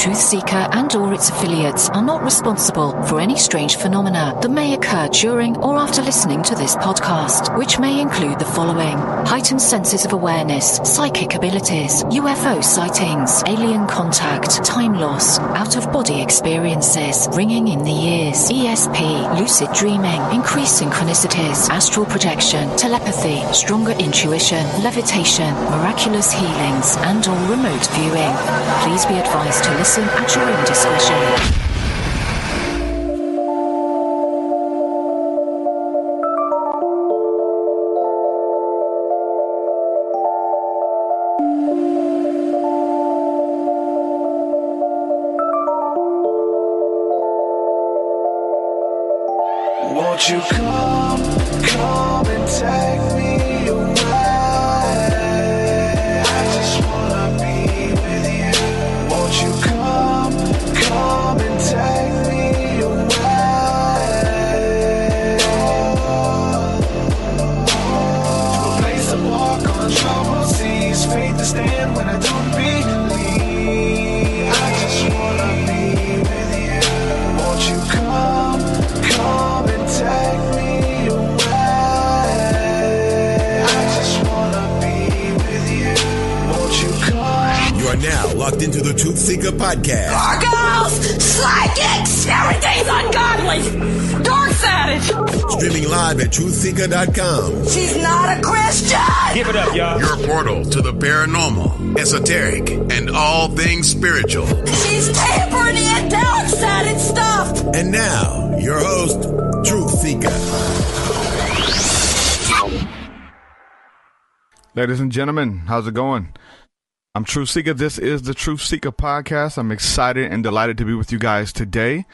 TruthSeekah and or its affiliates are not responsible for any strange phenomena that may occur during or after listening to this podcast, which may include the following: heightened senses of awareness, psychic abilities, UFO sightings, alien contact, time loss, out-of-body experiences, ringing in the ears, ESP, lucid dreaming, increased synchronicities, astral projection, telepathy, stronger intuition, levitation, miraculous healings, and or remote viewing. Please be advised to listen at your own discretion. Won't you come and take me away? I just wanna be with you. Won't you come and take me away? To a place to walk on troubled seas, faith to stand when I don't believe. I just wanna be with you. Won't you come and take me away? I just wanna be with you. Won't you come? You are now locked into the TruthSeekah Podcast. Gargoyles! Psychics! Everything's ungodly! Dark savage! Streaming live at TruthSeekah.com. She's not a Christian! Give it up, y'all. Your portal to the paranormal, esoteric, and all things spiritual. She's tampering in dark-sided stuff! And now, your host, TruthSeekah. Ladies and gentlemen, how's it going? I'm TruthSeekah. This is the TruthSeekah Podcast. I'm excited and delighted to be with you guys today.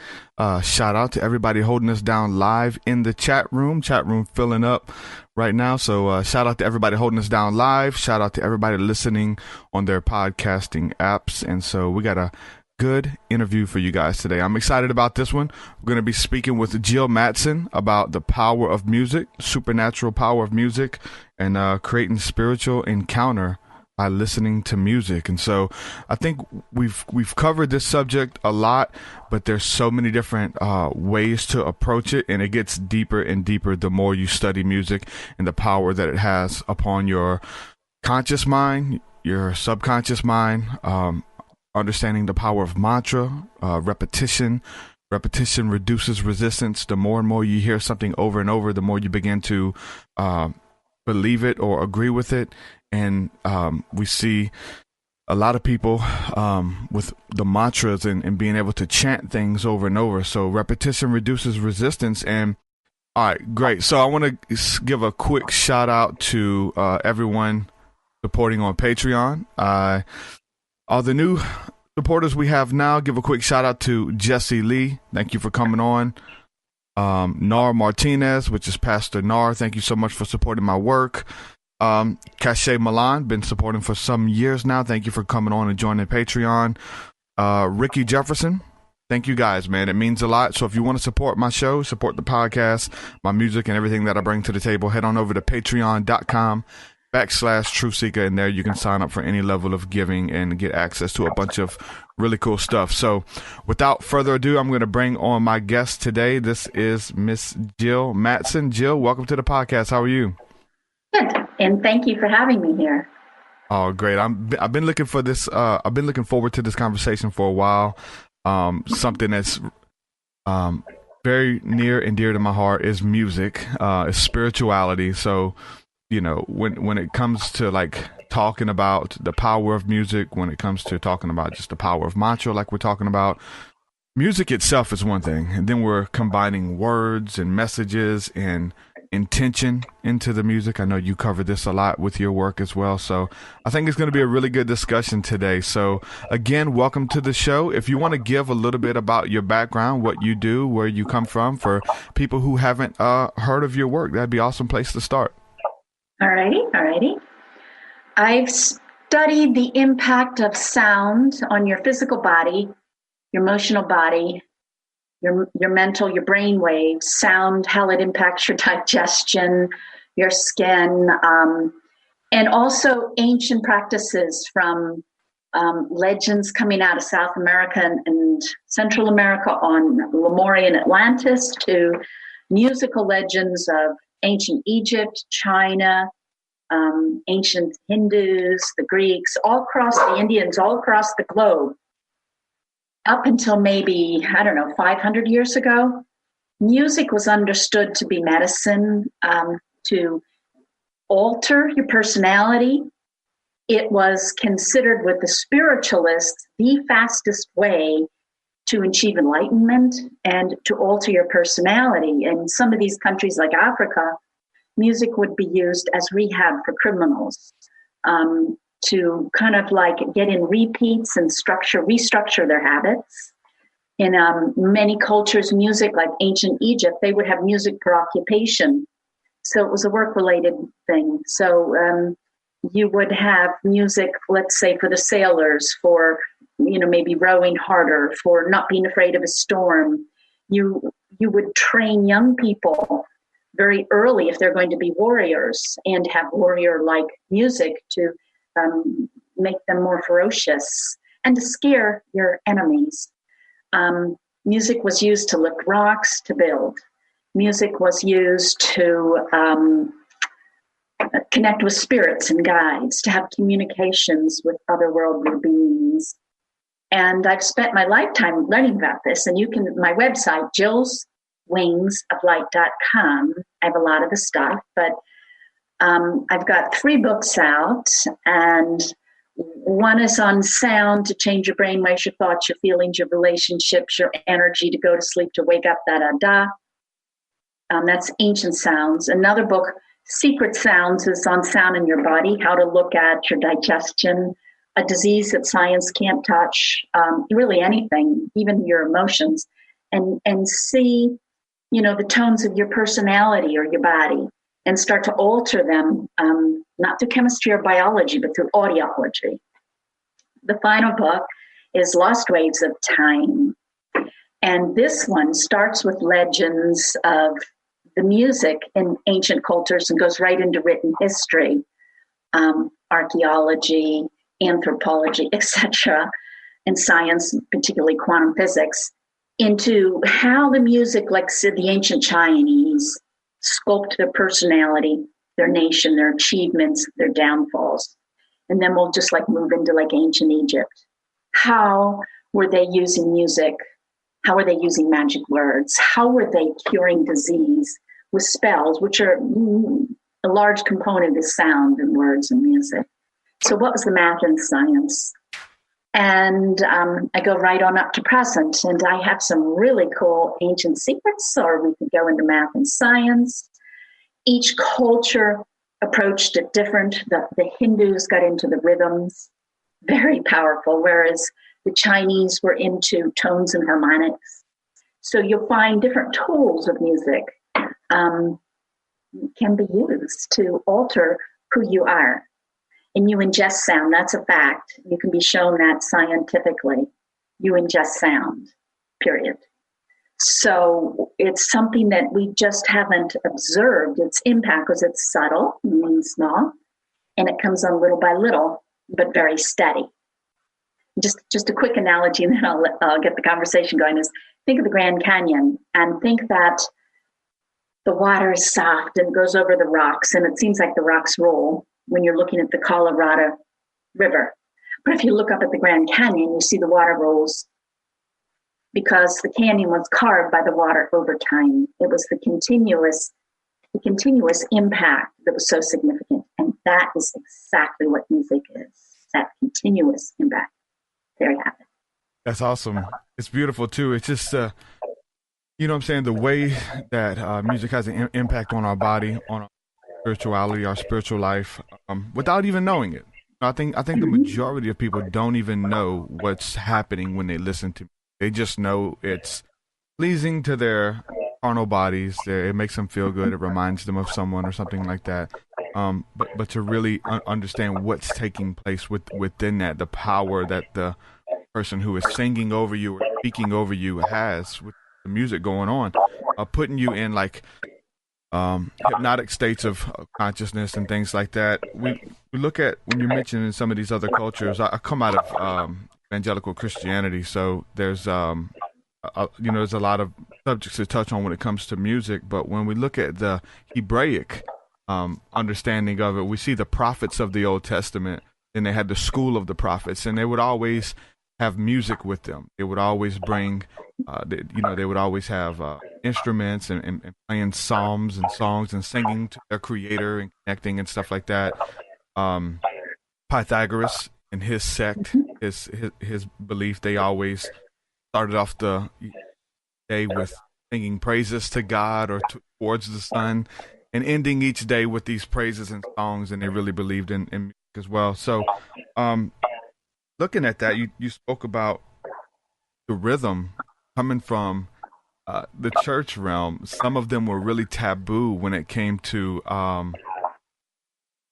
Shout out to everybody holding us down live in the chat room. Chat room filling up right now. So shout out to everybody holding us down live. Shout out to everybody listening on their podcasting apps. And so we got a good interview for you guys today. I'm excited about this one. We're going to be speaking with Jill Mattson about the power of music, supernatural power of music, and creating spiritual encounter by listening to music. And so I think we've covered this subject a lot, but there's so many different ways to approach it, and it gets deeper and deeper the more you study music and the power that it has upon your conscious mind, your subconscious mind, understanding the power of mantra, repetition. Repetition reduces resistance. The more and more you hear something over and over, the more you begin to believe it or agree with it. And we see a lot of people with the mantras and being able to chant things over and over. So repetition reduces resistance. And all right, great. So I want to give a quick shout out to everyone supporting on Patreon. All the new supporters we have now, give a quick shout out to Jesse Lee. Thank you for coming on. Nar Martinez, which is Pastor Nar. Thank you so much for supporting my work. Cache Milan, been supporting for some years now. Thank you for coming on and joining Patreon. Ricky Jefferson, thank you guys, man. It means a lot. So if you want to support my show, support the podcast, my music, and everything that I bring to the table, head on over to patreon.com/TruthSeekah, and there you can sign up for any level of giving and get access to a bunch of really cool stuff. So without further ado, I'm going to bring on my guest today. This is Miss Jill Mattson. Jill, welcome to the podcast. How are you? Good, and thank you for having me here. Oh, great. I've been looking for this. I've been looking forward to this conversation for a while. Something that's very near and dear to my heart is music, is spirituality. So, you know, when it comes to like talking about the power of music, when it comes to talking about just the power of mantra, like we're talking about, music itself is one thing, and then we're combining words and messages and intention into the music. I know you cover this a lot with your work as well, so I think it's going to be a really good discussion today. So again, welcome to the show. If you want to give a little bit about your background, what you do, where you come from, for people who haven't heard of your work, that'd be an awesome place to start. Alrighty. I've studied the impact of sound on your physical body, your emotional body, your mental, your brain waves, sound, how it impacts your digestion, your skin, and also ancient practices from legends coming out of South America and Central America on Lemurian Atlantis, to musical legends of ancient Egypt, China, ancient Hindus, the Greeks, all across the Indians, all across the globe. Up until maybe, 500 years ago, music was understood to be medicine, to alter your personality. It was considered with the spiritualists the fastest way to achieve enlightenment and to alter your personality. In some of these countries like Africa, music would be used as rehab for criminals, to kind of like get in repeats and restructure their habits. In many cultures, music, like ancient Egypt, they would have music for occupation. So it was a work-related thing. So you would have music, let's say, for the sailors, for, maybe rowing harder, for not being afraid of a storm. You would train young people very early if they're going to be warriors, and have warrior-like music to make them more ferocious and to scare your enemies. Music was used to lift rocks, to build. Music was used to connect with spirits and guides, to have communications with otherworldly beings. And I've spent my lifetime learning about this. And my website, jillswingsoflight.com, I have a lot of the stuff, but I've got 3 books out, and one is on sound to change your brainwaves, your thoughts, your feelings, your relationships, your energy, to go to sleep, to wake up, da-da-da. That's ancient sounds. Another book, Secret Sounds, is on sound in your body, how to look at your digestion, a disease that science can't touch, really anything, even your emotions, and see, the tones of your personality or your body, and start to alter them, not through chemistry or biology, but through audiology. The final book is Lost Waves of Time. And this one starts with legends of the music in ancient cultures and goes right into written history, archaeology, anthropology, etc., and science, particularly quantum physics, into how the music, like the ancient Chinese, sculpt their personality, their nation, their achievements, their downfalls. And then we'll just move into ancient Egypt. How were they using music? How were they using magic words? How were they curing disease with spells, which are a large component of sound and words and music? So what was the math and science? And I go right on up to present, and I have some really cool ancient secrets, or we could go into math and science. Each culture approached it different. The Hindus got into the rhythms, very powerful, whereas the Chinese were into tones and harmonics. So you'll find different tools of music can be used to alter who you are. And you ingest sound, that's a fact. You can be shown that scientifically. You ingest sound, period. So it's something that we just haven't observed its impact, because it's subtle, meaning small, and it comes on little by little, but very steady. Just a quick analogy, and then I'll get the conversation going, is think of the Grand Canyon and think that the water is soft and goes over the rocks, and it seems like the rocks roll when you're looking at the Colorado River. But if you look up at the Grand Canyon, you see the water rolls, because the canyon was carved by the water over time. It was the continuous impact that was so significant. And that is exactly what music is, that continuous impact. There you have it. That's awesome. It's beautiful too. It's just, you know what I'm saying? The way that music has an impact on our body, on our spirituality, our spiritual life, without even knowing it. I think the majority of people don't even know what's happening when they listen to music. They just know it's pleasing to their carnal bodies. It makes them feel good. It reminds them of someone or something like that. But to really understand what's taking place within that, the power that the person who is singing over you or speaking over you has with the music going on, putting you in hypnotic states of consciousness and things like that. We look at, when you mention in some of these other cultures, I come out of evangelical Christianity, so there's there's a lot of subjects to touch on when it comes to music. But when we look at the Hebraic understanding of it, we see the prophets of the Old Testament, and they had the school of the prophets, and they would always have music with them. They would always bring, they would always have instruments and playing psalms and songs and singing to their creator and connecting and stuff like that. Pythagoras and his sect, his belief, they always started off the day with singing praises to God or towards the sun, and ending each day with these praises and songs, and they really believed in music as well. So looking at that, you spoke about the rhythm coming from the church realm. Some of them were really taboo when it came to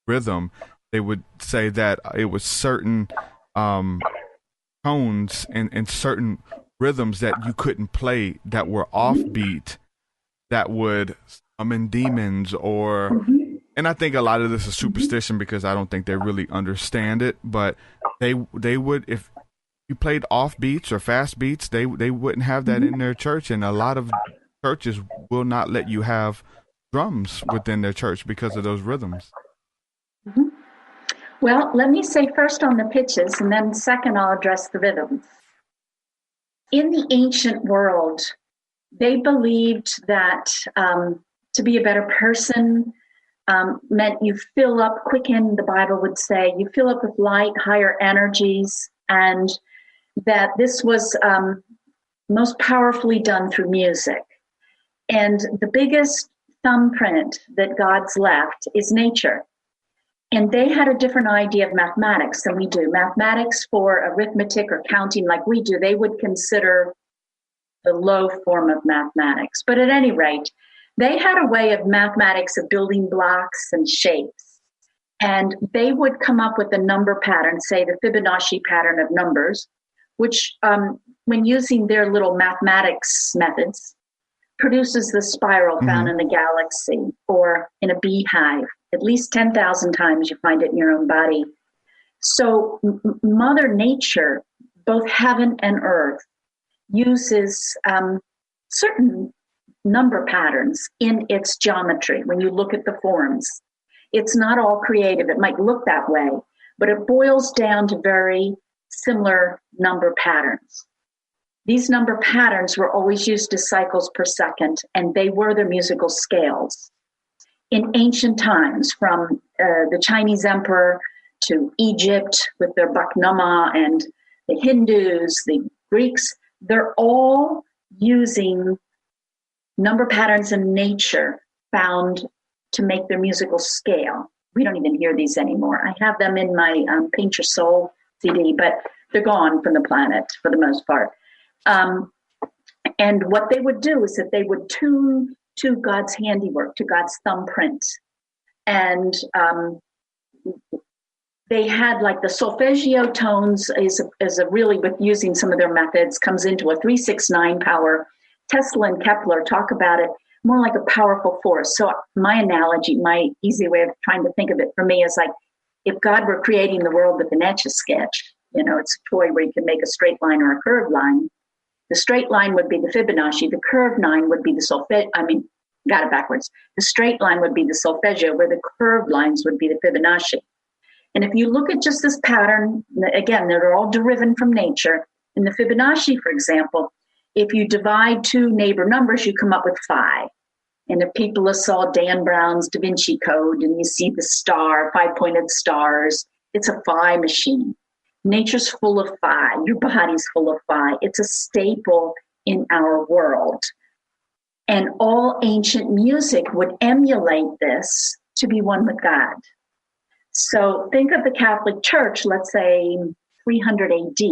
rhythm. They would say that it was certain tones and certain rhythms that you couldn't play that were offbeat, that would summon demons, or and I think a lot of this is superstition because I don't think they really understand it, but they would, if you played off beats or fast beats, they wouldn't have that in their church, and a lot of churches will not let you have drums within their church because of those rhythms. Well, let me say first on the pitches, and then second I'll address the rhythms. In the ancient world, they believed that to be a better person meant you fill up, quicken, the Bible would say, you fill up with light, higher energies, and that this was most powerfully done through music. And the biggest thumbprint that God's left is nature. And they had a different idea of mathematics than we do. Mathematics for arithmetic or counting like we do, they would consider the low form of mathematics. But at any rate, they had a way of mathematics of building blocks and shapes. And they would come up with a number pattern, say the Fibonacci pattern of numbers, which when using their little mathematics methods, produces the spiral found in the galaxy or in a beehive. At least 10,000 times you find it in your own body. So Mother Nature, both heaven and earth, uses certain number patterns in its geometry. When you look at the forms, it's not all creative. It might look that way, but it boils down to very similar number patterns. These number patterns were always used as cycles per second, and they were their musical scales. In ancient times, from the Chinese emperor to Egypt with their Baknama, and the Hindus, the Greeks, they're all using number patterns in nature found to make their musical scale. We don't even hear these anymore. I have them in my Paint Your Soul CD, but they're gone from the planet for the most part. And what they would do is that they would tune to God's handiwork, to God's thumbprint. And they had like the solfeggio tones is a really, with using some of their methods, comes into a 369 power. Tesla and Kepler talk about it more like a powerful force. So my analogy, my easy way of trying to think of it for me is like, if God were creating the world with an Etch-a-Sketch, it's a toy where you can make a straight line or a curved line. The straight line would be the Fibonacci. The curved line would be the got it backwards. The straight line would be the solfeggio, where the curved lines would be the Fibonacci. And if you look at just this pattern, again, they're all derived from nature. In the Fibonacci, for example, if you divide two neighbor numbers, you come up with 5. And if people saw Dan Brown's Da Vinci Code and you see the star, 5-pointed stars, it's a phi machine. Nature's full of phi. Your body's full of phi. It's a staple in our world. And all ancient music would emulate this to be one with God. So think of the Catholic Church, let's say 300 AD,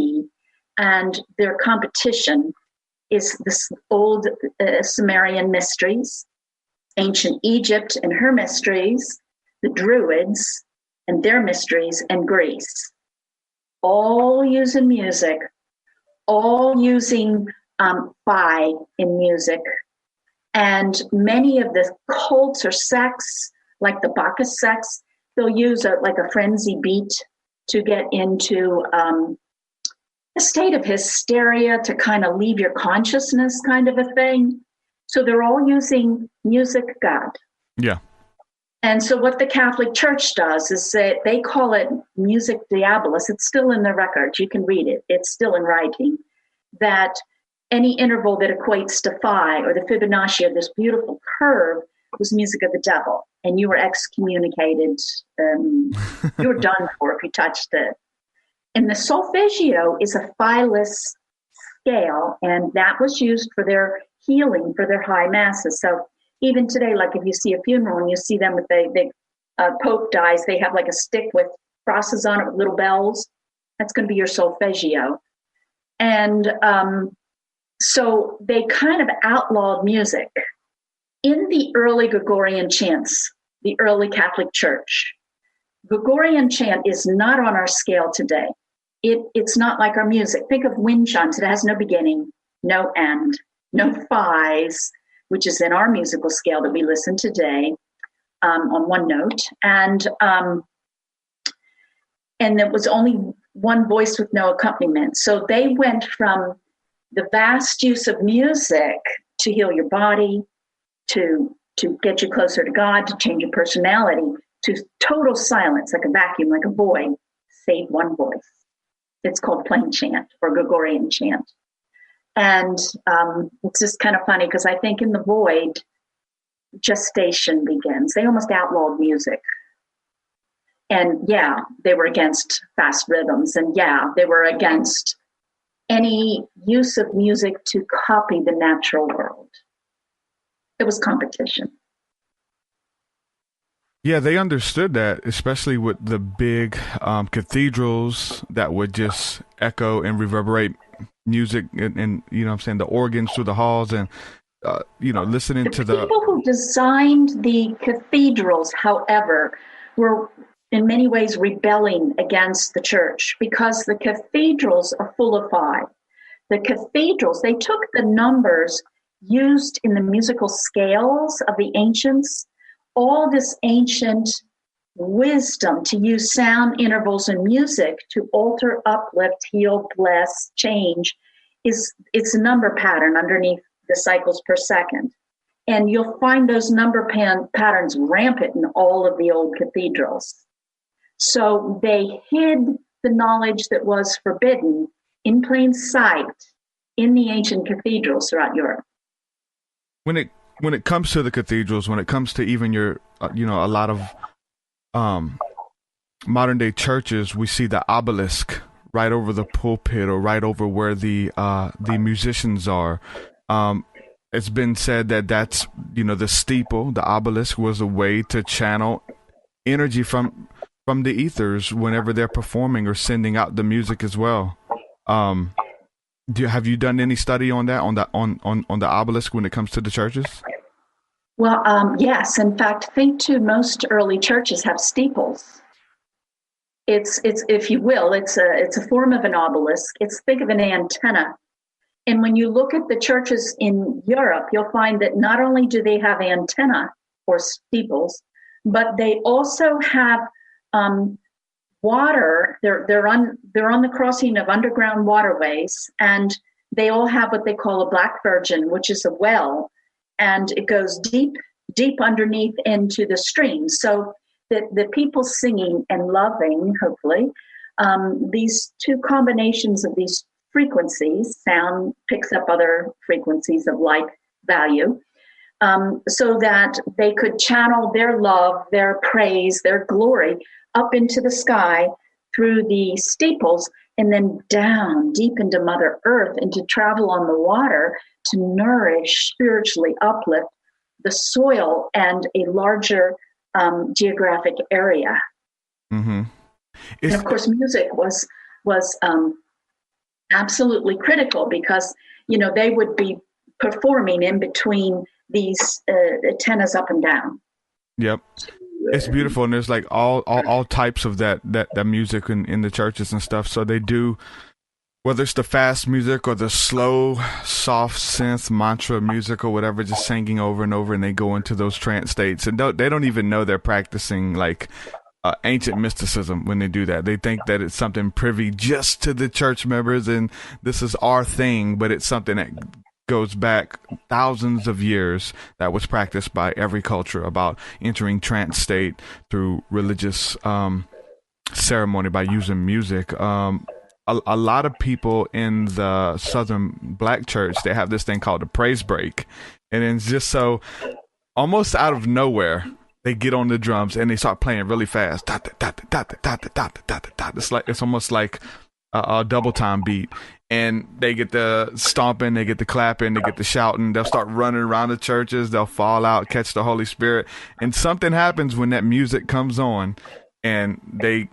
and their competition is this old Sumerian mysteries, ancient Egypt and her mysteries, the Druids and their mysteries, and Greece. All using music, all using phi in music. And many of the cults or sects, like the Bacchus sects, they'll use a frenzy beat to get into a state of hysteria, to kind of leave your consciousness, kind of a thing. So they're all using music God. Yeah. And so what the Catholic Church does is they call it music diabolus. It's still in the records. You can read it. It's still in writing. That any interval that equates to phi, or the Fibonacci of this beautiful curve, was music of the devil. And you were excommunicated. You were done for if you touched it. And the solfeggio is a phi-less scale, and that was used for their healing, for their high masses. So even today, like if you see a funeral and you see them with the Pope dies, they have like a stick with crosses on it with little bells. That's going to be your solfeggio. And so they kind of outlawed music. In the early Gregorian chants, the early Catholic Church, Gregorian chant is not on our scale today. It's not like our music. Think of wind chimes. It has no beginning, no end, no phis, which is in our musical scale that we listen today, on one note. And there was only one voice with no accompaniment. So they went from the vast use of music to heal your body, to get you closer to God, to change your personality, to total silence, like a vacuum, like a void, save one voice. It's called plain chant or Gregorian chant. And it's just kind of funny because I think in the void, gestation begins. They almost outlawed music. And yeah, they were against fast rhythms. And yeah, they were against any use of music to copy the natural world. It was competition. Yeah, they understood that, especially with the big cathedrals that would just echo and reverberate music and you know what I'm saying, the organs through the halls and, listening to the people who designed the cathedrals, however, were in many ways rebelling against the church because the cathedrals are full of phi. The cathedrals, they took the numbers used in the musical scales of the ancients, all this ancient wisdom to use sound intervals in music to alter, uplift, heal, bless, change, it's a number pattern underneath the cycles per second. And you'll find those number patterns rampant in all of the old cathedrals. So they hid the knowledge that was forbidden in plain sight in the ancient cathedrals throughout Europe. When it comes to the cathedrals, when it comes to even your, a lot of modern day churches, we see the obelisk right over the pulpit or right over where the musicians are. It's been said that that's, the steeple, the obelisk was a way to channel energy from the ethers whenever they're performing or sending out the music as well. Have you done any study on that, on the obelisk when it comes to the churches? Well, yes. In fact, think too, most early churches have steeples. It's if you will, it's a form of an obelisk. Think of an antenna. And when you look at the churches in Europe, you'll find that not only do they have antenna or steeples, but they also have water. They're on the crossing of underground waterways, and they all have what they call a black virgin, which is a well, and it goes deep underneath into the stream. So the people singing and loving, hopefully, these two combinations of these frequencies, sound picks up other frequencies of like value, so that they could channel their love, their praise, their glory up into the sky through the steeples and then down deep into Mother Earth and to travel on the water to nourish, spiritually uplift the soil and a larger geographic area. Mm-hmm. And of course, music was absolutely critical because, they would be performing in between these antennas up and down. Yep. It's beautiful, and there's like all types of that music in the churches and stuff. So they do whether it's the fast music or the slow, soft synth mantra music or whatever, just singing over and over, and they go into those trance states, and they don't even know they're practicing like ancient mysticism when they do that. They think that it's something privy just to the church members, and this is our thing, but it's something that goes back thousands of years that was practiced by every culture about entering trance state through religious ceremony by using music. A lot of people in the Southern Black church, they have this thing called the praise break. And it's just so almost out of nowhere, they get on the drums and they start playing really fast. It's almost like a double time beat. And they get the stomping, they get the clapping, they get the shouting. They'll start running around the churches. They'll fall out, catch the Holy Spirit. And something happens when that music comes on and they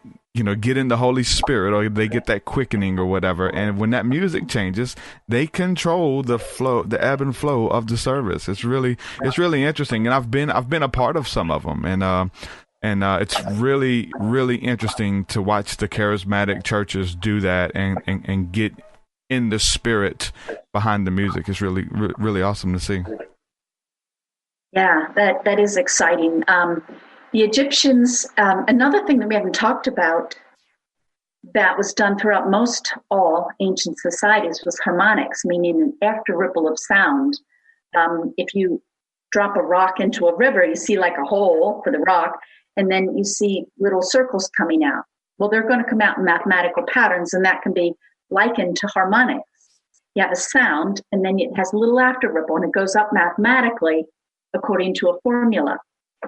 get in the Holy Spirit, or they get that quickening or whatever. And when that music changes, they control the flow, the ebb and flow of the service. It's really interesting. And I've been a part of some of them. And it's really, really interesting to watch the charismatic churches do that and get in the spirit behind the music. It's really, really awesome to see. Yeah, that is exciting. The Egyptians, another thing that we haven't talked about that was done throughout all ancient societies was harmonics, meaning an after ripple of sound. If you drop a rock into a river, you see like a hole for the rock, and then you see little circles coming out. Well, they're going to come out in mathematical patterns, and that can be likened to harmonics. You have a sound, and then it has a little after ripple, and it goes up mathematically according to a formula.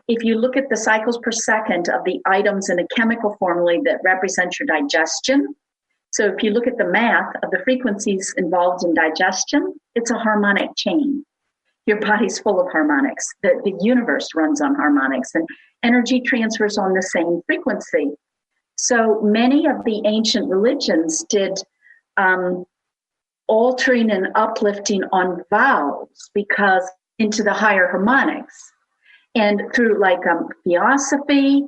If you look at the cycles per second of the items in a chemical formula that represents your digestion, so if you look at the math of the frequencies involved in digestion, it's a harmonic chain. Your body's full of harmonics. The universe runs on harmonics, and energy transfers on the same frequency. So many of the ancient religions did altering and uplifting on vowels because into the higher harmonics. And through like Theosophy,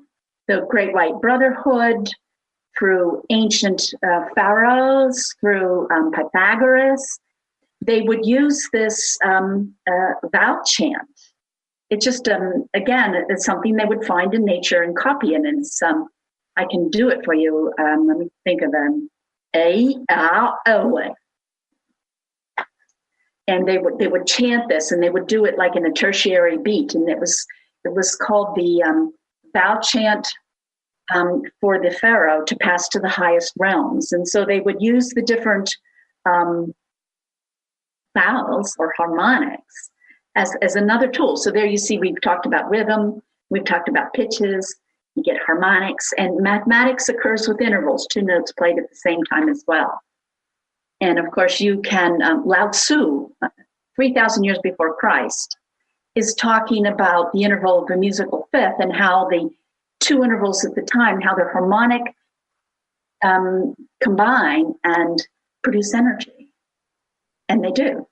the Great White Brotherhood, through ancient pharaohs, through Pythagoras, they would use this vowel chant. It just, again, it's something they would find in nature and copy it. And it's, I can do it for you. Let me think of them. A-R-O. And they would chant this, and they would do it like in a tertiary beat. And it was called the vowel chant for the pharaoh to pass to the highest realms. And so they would use the different vowels or harmonics as another tool. So there you see, we've talked about rhythm, we've talked about pitches, you get harmonics, and mathematics occurs with intervals, 2 notes played at the same time as well. And of course you can, Lao Tzu, 3,000 years before Christ, is talking about the interval of the musical fifth and how the 2 intervals at the time, how their harmonic combine and produce energy. And they do.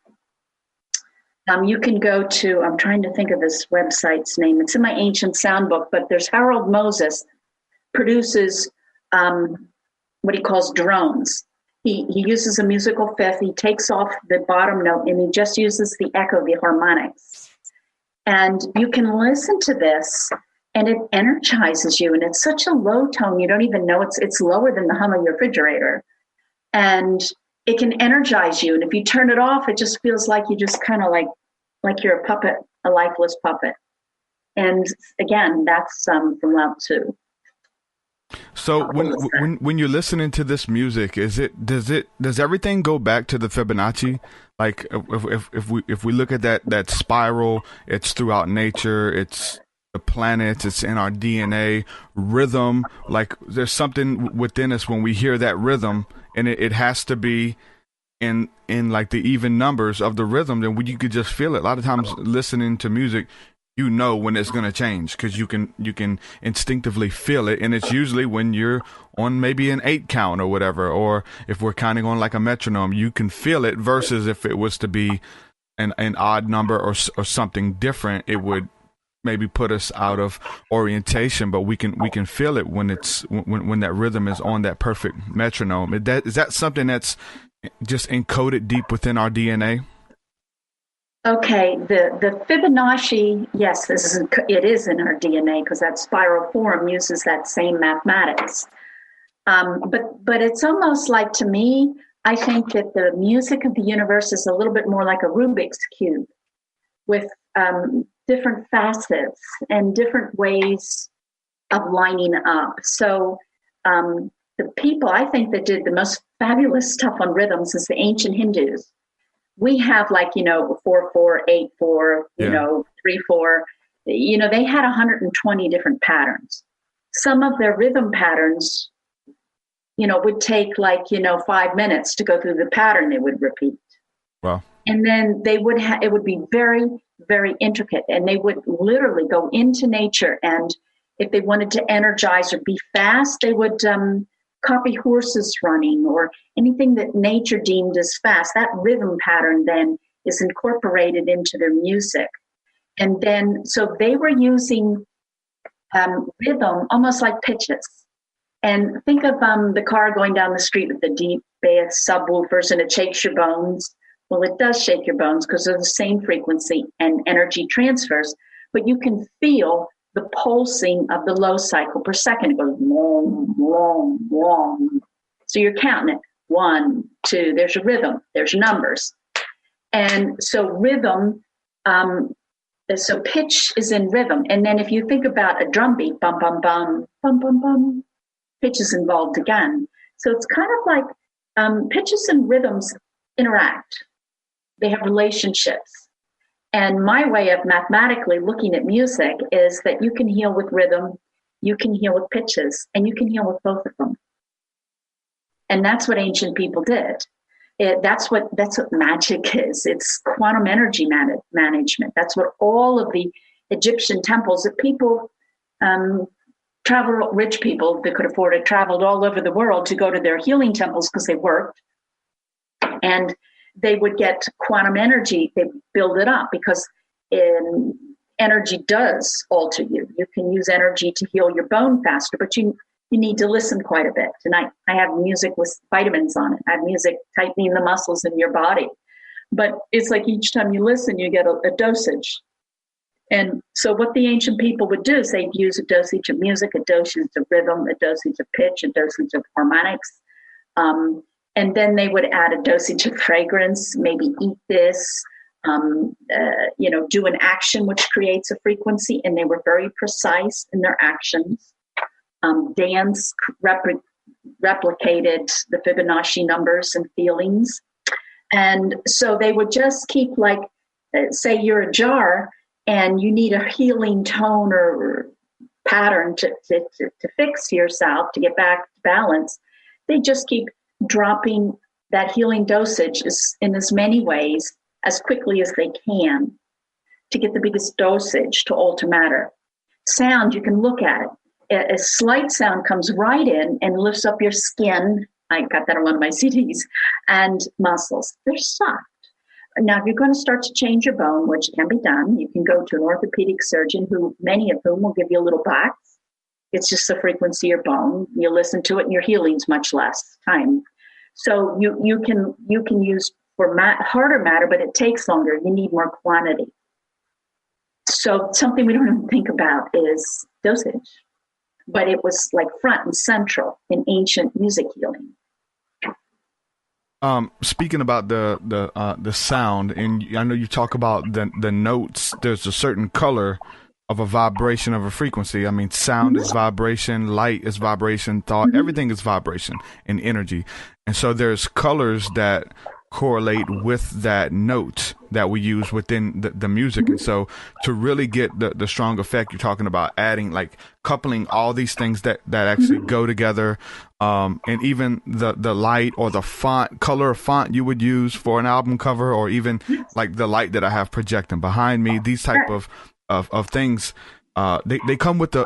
You can go to, I'm trying to think of this website's name. It's in my ancient sound book, but there's Harold Moses produces what he calls drones. He uses a musical fifth. He takes off the bottom note and he just uses the echo, the harmonics. And you can listen to this and it energizes you. And it's such a low tone, you don't even know it's lower than the hum of your refrigerator. And it can energize you. And if you turn it off, it just feels like you just kind of like you're a puppet, a lifeless puppet. And again, that's from Lao Tzu. So when you're listening to this music, does everything go back to the Fibonacci? Like if we look at that spiral, it's throughout nature, it's the planets, it's in our DNA, rhythm, like there's something within us when we hear that rhythm, and it has to be in like the even numbers of the rhythm, then you could just feel it. A lot of times listening to music, you know when it's going to change because you can instinctively feel it. And it's usually when you're on maybe an 8 count or whatever, or if we're counting on like a metronome, you can feel it versus if it was to be an odd number or something different, it would maybe put us out of orientation, but we can feel it when it's when that rhythm is on that perfect metronome. Is that something that's just encoded deep within our DNA? Okay, the Fibonacci, yes, it is in our DNA because that spiral form uses that same mathematics. But it's almost like, to me, I think that the music of the universe is a little bit more like a Rubik's Cube with different facets and different ways of lining up. So the people, I think, that did the most fabulous stuff on rhythms is the ancient Hindus. We have 4/4, 8/4, 3/4. They had 120 different patterns. Some of their rhythm patterns, would take 5 minutes to go through the pattern they would repeat. Wow. And then they would it would be very, very intricate, and they would literally go into nature, and if they wanted to energize or be fast, they would copy horses running or anything that nature deemed as fast. That rhythm pattern then is incorporated into their music. And then, so they were using rhythm almost like pitches. And think of the car going down the street with the deep bass subwoofers, and it shakes your bones. Well, it does shake your bones because they're the same frequency and energy transfers, but you can feel the pulsing of the low cycle per second. It goes long, long, long. So you're counting it. 1, 2, there's a rhythm, there's numbers. And so rhythm, so pitch is in rhythm. And then if you think about a drum beat, bum, bum, bum, bum, bum, bum, pitch is involved again. So it's kind of like pitches and rhythms interact. They have relationships. And my way of mathematically looking at music is that you can heal with rhythm, you can heal with pitches, and you can heal with both of them. And that's what ancient people did. That's what magic is. It's quantum energy management. That's what all of the Egyptian temples that people, rich people that could afford it, traveled all over the world to go to their healing temples because they worked. And they would get quantum energy, they build it up because energy does alter you. You can use energy to heal your bone faster, but you need to listen quite a bit. And I have music with vitamins on it. I have music tightening the muscles in your body. But it's like each time you listen, you get a dosage. And so what the ancient people would do is they'd use a dosage of music, a dosage of rhythm, a dosage of pitch, a dosage of harmonics. And then they would add a dosage of fragrance, maybe eat this, do an action which creates a frequency. And they were very precise in their actions. Dance replicated the Fibonacci numbers and feelings. And so they would just keep say you're a jar and you need a healing tone or pattern to fix yourself, to get back to balance. They just keep dropping that healing dosage in as many ways as quickly as they can to get the biggest dosage to alter matter. Sound, you can look at it. A slight sound comes right in and lifts up your skin. I got that on one of my CDs. And muscles. They're soft. Now, if you're going to start to change your bone, which can be done, you can go to an orthopedic surgeon, many of whom will give you a little box. It's just the frequency of your bone. You listen to it, and your healing's much less time. So you can use for harder matter, but it takes longer. You need more quantity. So something we don't even think about is dosage, but it was like front and central in ancient music healing. Speaking about the sound, and I know you talk about the notes. There's a certain color of a vibration of a frequency. I mean, sound is vibration, light is vibration, thought, everything is vibration and energy. And so there's colors that correlate with that note that we use within the music. And so to really get the strong effect, you're talking about adding, coupling all these things that actually go together. And even the light or the font, color of font you would use for an album cover, or even like the light that I have projecting behind me, these type of things, they come with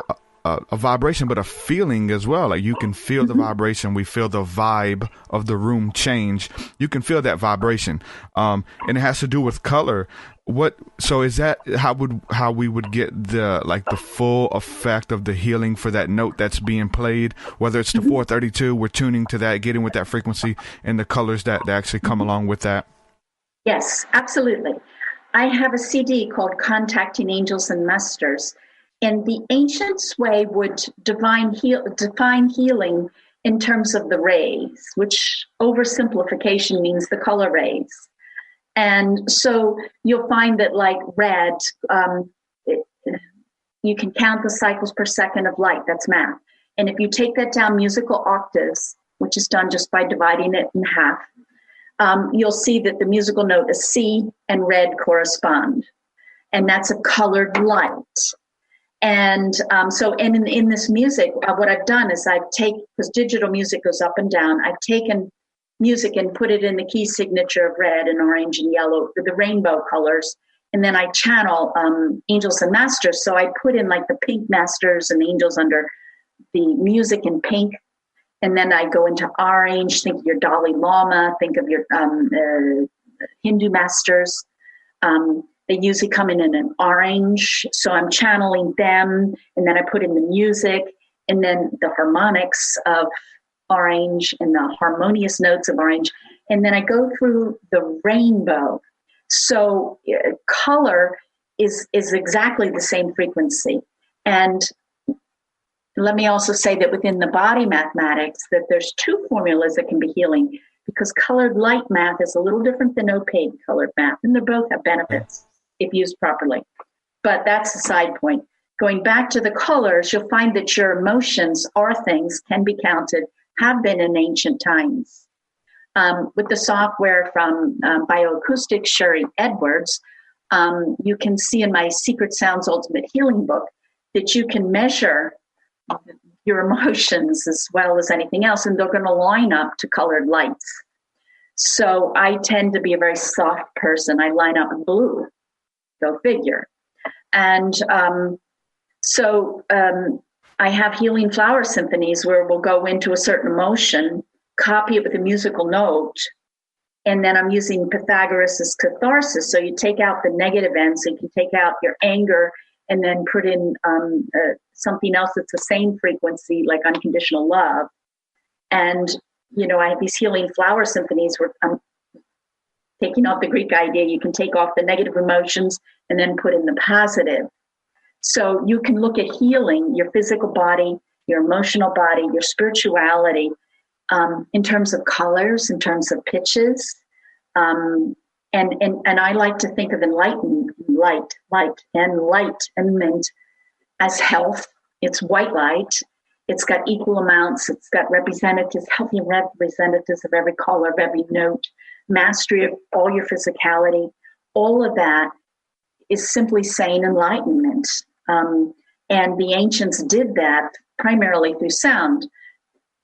a vibration, but a feeling as well. Like you can feel the vibration. We feel the vibe of the room change. You can feel that vibration. And it has to do with color. So is that how we would get the full effect of the healing for that note that's being played, whether it's the 432, we're tuning to that, getting with that frequency and the colors that actually come along with that? Yes, absolutely. I have a CD called Contacting Angels and Masters, and the ancients way would define healing in terms of the rays, which oversimplification means the color rays. And so you'll find that like red, you can count the cycles per second of light. That's math. And if you take that down musical octaves, which is done just by dividing it in half, you'll see that the musical note is C and red correspond. And that's a colored light. And in this music, what I've done is because digital music goes up and down, I've taken music and put it in the key signature of red and orange and yellow, the rainbow colors. And then I channel angels and masters. So I put in like the pink masters and angels under the music in pink. And then I go into orange, think of your Dalai Lama, think of your Hindu masters. They usually come in an orange. So I'm channeling them. And then I put in the music and then the harmonics of orange and the harmonious notes of orange. And then I go through the rainbow. So color is exactly the same frequency. And let me also say that within the body mathematics, that there's two formulas that can be healing, because colored light math is a little different than opaque colored math. And they both have benefits if used properly. But that's a side point. Going back to the colors, you'll find that your emotions or things can be counted, have been in ancient times. With the software from Bioacoustics, Sherry Edwards, you can see in my Secret Sounds Ultimate Healing book that you can measure your emotions as well as anything else, and they're going to line up to colored lights. So I tend to be a very soft person. I line up in blue, go figure. And I have healing flower symphonies where we'll go into a certain emotion, copy it with a musical note, and then I'm using Pythagoras' catharsis. So you take out the negative end, so you can take out your anger and then put in something else that's the same frequency, like unconditional love. And, I have these healing flower symphonies where I'm taking off the Greek idea. You can take off the negative emotions and then put in the positive. So you can look at healing your physical body, your emotional body, your spirituality, in terms of colors, in terms of pitches. And I like to think of enlightenment as health. It's white light. It's got equal amounts. It's got representatives, healthy representatives of every color, of every note, mastery of all your physicality. All of that is simply saying enlightenment. And the ancients did that primarily through sound.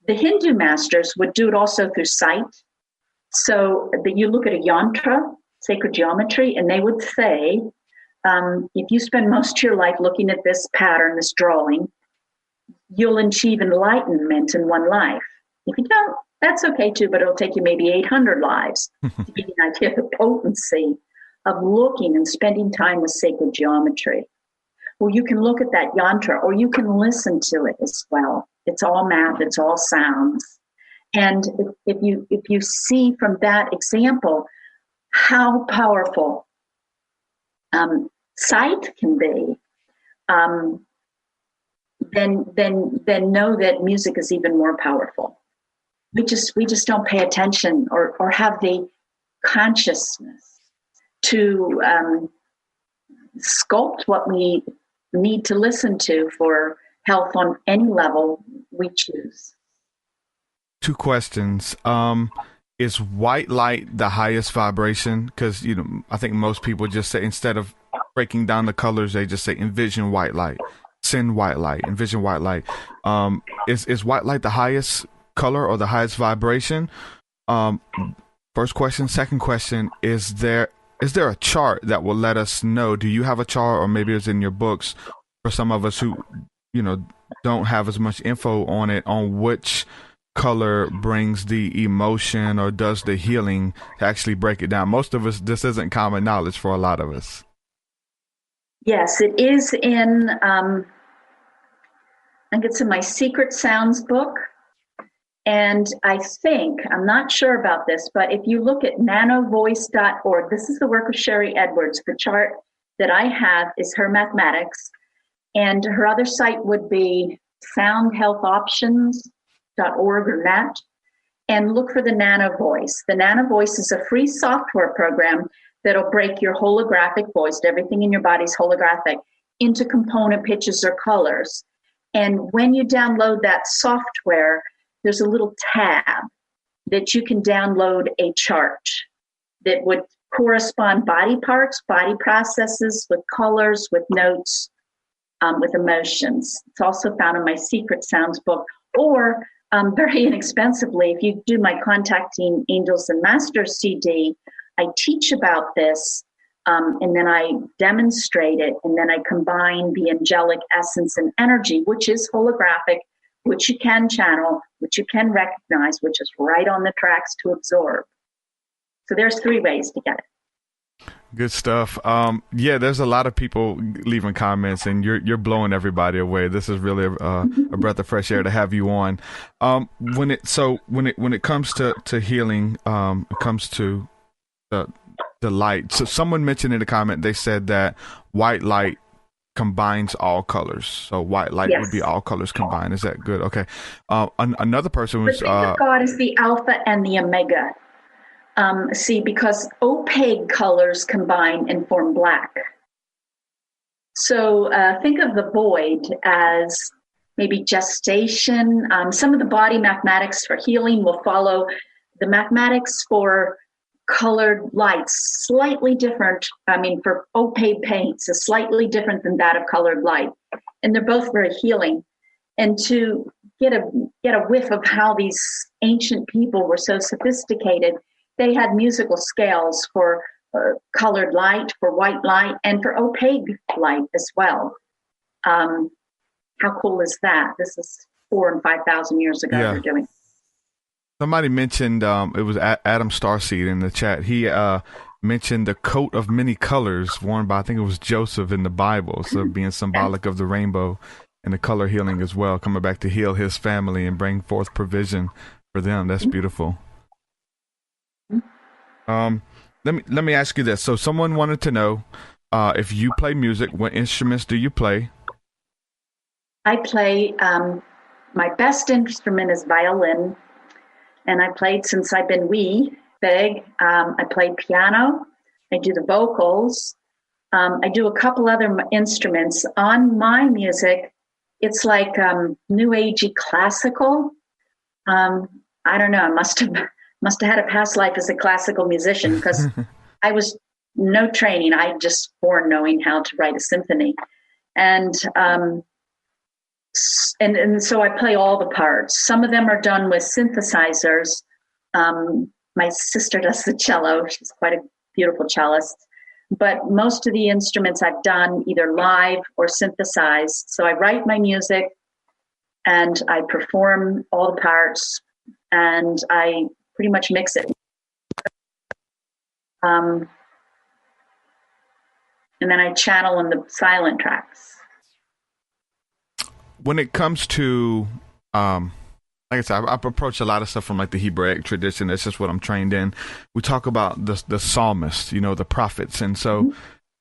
The Hindu masters would do it also through sight. So that you look at a yantra, sacred geometry, and they would say, if you spend most of your life looking at this pattern, this drawing, you'll achieve enlightenment in one life. If you don't, that's okay too, but it'll take you maybe 800 lives to give you an idea of the potency of looking and spending time with sacred geometry. Well, you can look at that yantra, or you can listen to it as well. It's all math, it's all sounds. And if you see from that example how powerful sight can be, then know that music is even more powerful. We just don't pay attention or have the consciousness to sculpt what we need to listen to for health on any level we choose. Two questions. Is white light the highest vibration? Because, I think most people just say, instead of breaking down the colors, they just say envision white light, send white light, envision white light. Is white light the highest color or the highest vibration? First question. Second question, is there a chart that will let us know? Do you have a chart, or maybe it's in your books for some of us who, don't have as much info on it, on which color brings the emotion or does the healing to actually break it down? Most of us, this isn't common knowledge for a lot of us. Yes, it is in, I think it's in my Secret Sounds book. And I think, I'm not sure about this, but if you look at nanovoice.org, this is the work of Sherry Edwards. The chart that I have is her mathematics. And her other site would be soundhealthoptions.org or net. And look for the Nano Voice. The Nano Voice is a free software program that'll break your holographic voice, everything in your body's holographic, into component pitches or colors. And when you download that software, there's a little tab that you can download a chart that would correspond body parts, body processes with colors, with notes, with emotions. It's also found in my Secret Sounds book, or very inexpensively, if you do my Contacting Angels and Masters CD, I teach about this, and then I demonstrate it, and then I combine the angelic essence and energy, which is holographic, which you can channel, which you can recognize, which is right on the tracks to absorb. So there's 3 ways to get it. Good stuff. Yeah, there's a lot of people leaving comments, and you're blowing everybody away. This is really a breath of fresh air to have you on. When it comes to healing, it comes to the light. So someone mentioned in the comment, they said that white light combines all colors. So white light would be all colors combined. Is that good? Okay. Another person was. The thing of God is the alpha and the omega. Because opaque colors combine and form black. So think of the void as maybe gestation. Some of the body mathematics for healing will follow the mathematics for colored lights, slightly different. For opaque paints is slightly different than that of colored light. And they're both very healing. And to get a whiff of how these ancient people were so sophisticated, they had musical scales for colored light, for white light, and for opaque light as well. How cool is that? This is 4,000 and 5,000 years ago we're doing. Somebody mentioned, it was Adam Starseed in the chat. He mentioned the coat of many colors worn by, I think it was Joseph in the Bible. So being symbolic of the rainbow and the color healing as well, coming back to heal his family and bring forth provision for them. That's beautiful. Let me ask you this. So someone wanted to know if you play music, what instruments do you play? I play, my best instrument is violin, and I played since I've been big. I play piano. I do the vocals. I do a couple other instruments. On my music, it's like new agey classical. I don't know. I must have had a past life as a classical musician, because I was no training. I just born knowing how to write a symphony. And so I play all the parts. Some of them are done with synthesizers. My sister does the cello. She's quite a beautiful cellist. But most of the instruments I've done either live or synthesized. So I write my music and I perform all the parts, and I pretty much mix it. And then I channel in the silent tracks. When it comes to, like I said, I've approached a lot of stuff from like the Hebraic tradition. That's just what I'm trained in. We talk about the psalmists, the prophets. And so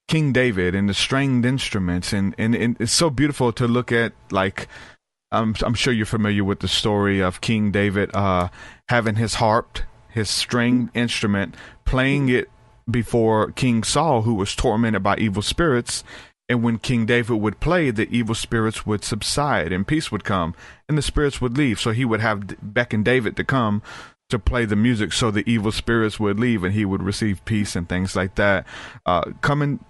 King David and the stringed instruments. And it's so beautiful to look at, like, I'm sure you're familiar with the story of King David having his harp, his stringed instrument, playing it before King Saul, who was tormented by evil spirits. And when King David would play, the evil spirits would subside and peace would come and the spirits would leave. So he would have beckon David to come to play the music so the evil spirits would leave and he would receive peace and things like that. Coming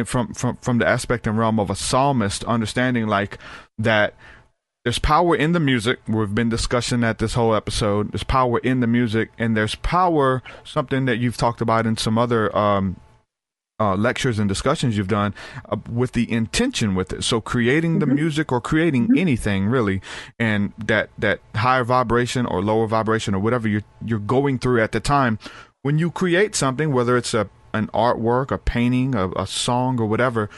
from the aspect and realm of a psalmist, understanding like that there's power in the music. We've been discussing that this whole episode. There's power in the music, and there's power, something that you've talked about in some other lectures and discussions you've done with the intention with it. So creating the music or creating anything really, and that higher vibration or lower vibration or whatever you're going through at the time when you create something, whether it's an artwork, a painting, a song or whatever.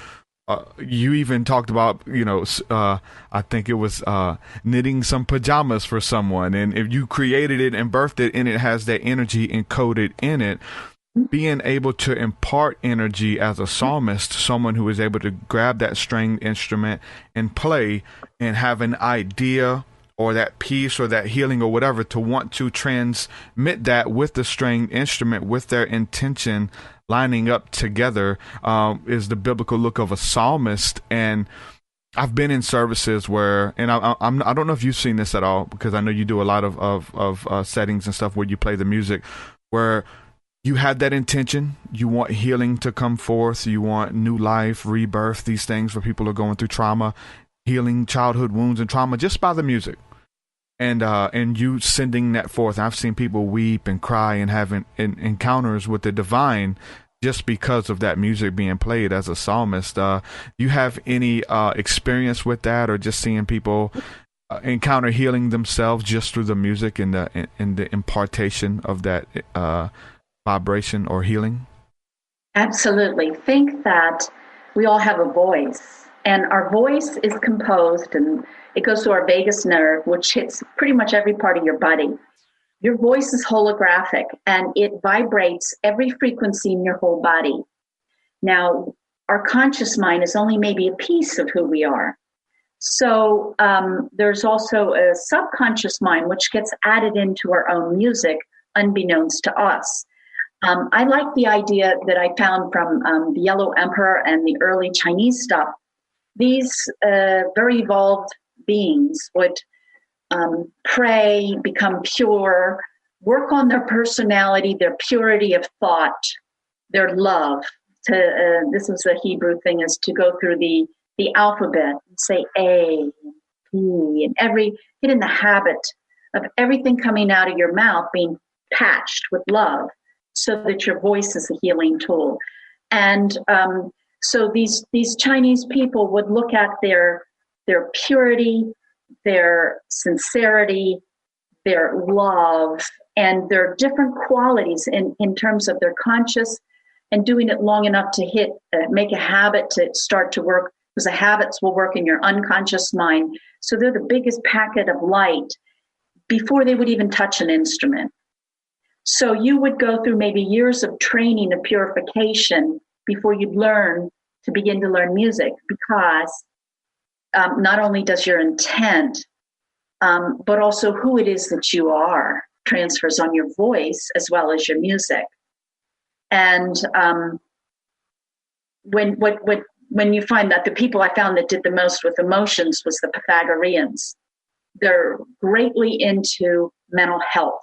You even talked about, I think it was knitting some pajamas for someone. And if you created it and birthed it and it has that energy encoded in it, being able to impart energy as a psalmist, someone who is able to grab that stringed instrument and play and have an idea or that peace or that healing or whatever, to want to transmit that with the stringed instrument, with their intention lining up together, is the biblical look of a psalmist. And I've been in services where, and I don't know if you've seen this at all, because I know you do a lot of settings and stuff where you play the music, where you had that intention, you want healing to come forth, you want new life, rebirth, these things where people are going through trauma, healing childhood wounds and trauma just by the music. And you sending that forth. I've seen people weep and cry and having encounters with the divine just because of that music being played as a psalmist. You have any experience with that, or just seeing people encounter healing themselves just through the music and the impartation of that vibration or healing? Absolutely. Think that we all have a voice, and our voice is composed, and it goes to our vagus nerve, which hits pretty much every part of your body. Your voice is holographic, and it vibrates every frequency in your whole body. Now, our conscious mind is only maybe a piece of who we are. So there's also a subconscious mind, which gets added into our own music, unbeknownst to us. I like the idea that I found from the Yellow Emperor and the early Chinese stuff. These very evolved beings would pray, become pure, work on their personality, their purity of thought, their love. This is a Hebrew thing, is to go through the alphabet and say A, P, and get in the habit of everything coming out of your mouth being patched with love, so that your voice is a healing tool. And so these Chinese people would look at their purity, their sincerity, their love, and their different qualities in terms of their conscious, and doing it long enough to make a habit to start to work, because the habits will work in your unconscious mind. So they're the biggest packet of light before they would even touch an instrument. So you would go through maybe years of training of purification before you'd begin to learn music, because not only does your intent, but also who it is that you are transfers on your voice as well as your music. And when you find that the people I found that did the most with emotions was the Pythagoreans. They're greatly into mental health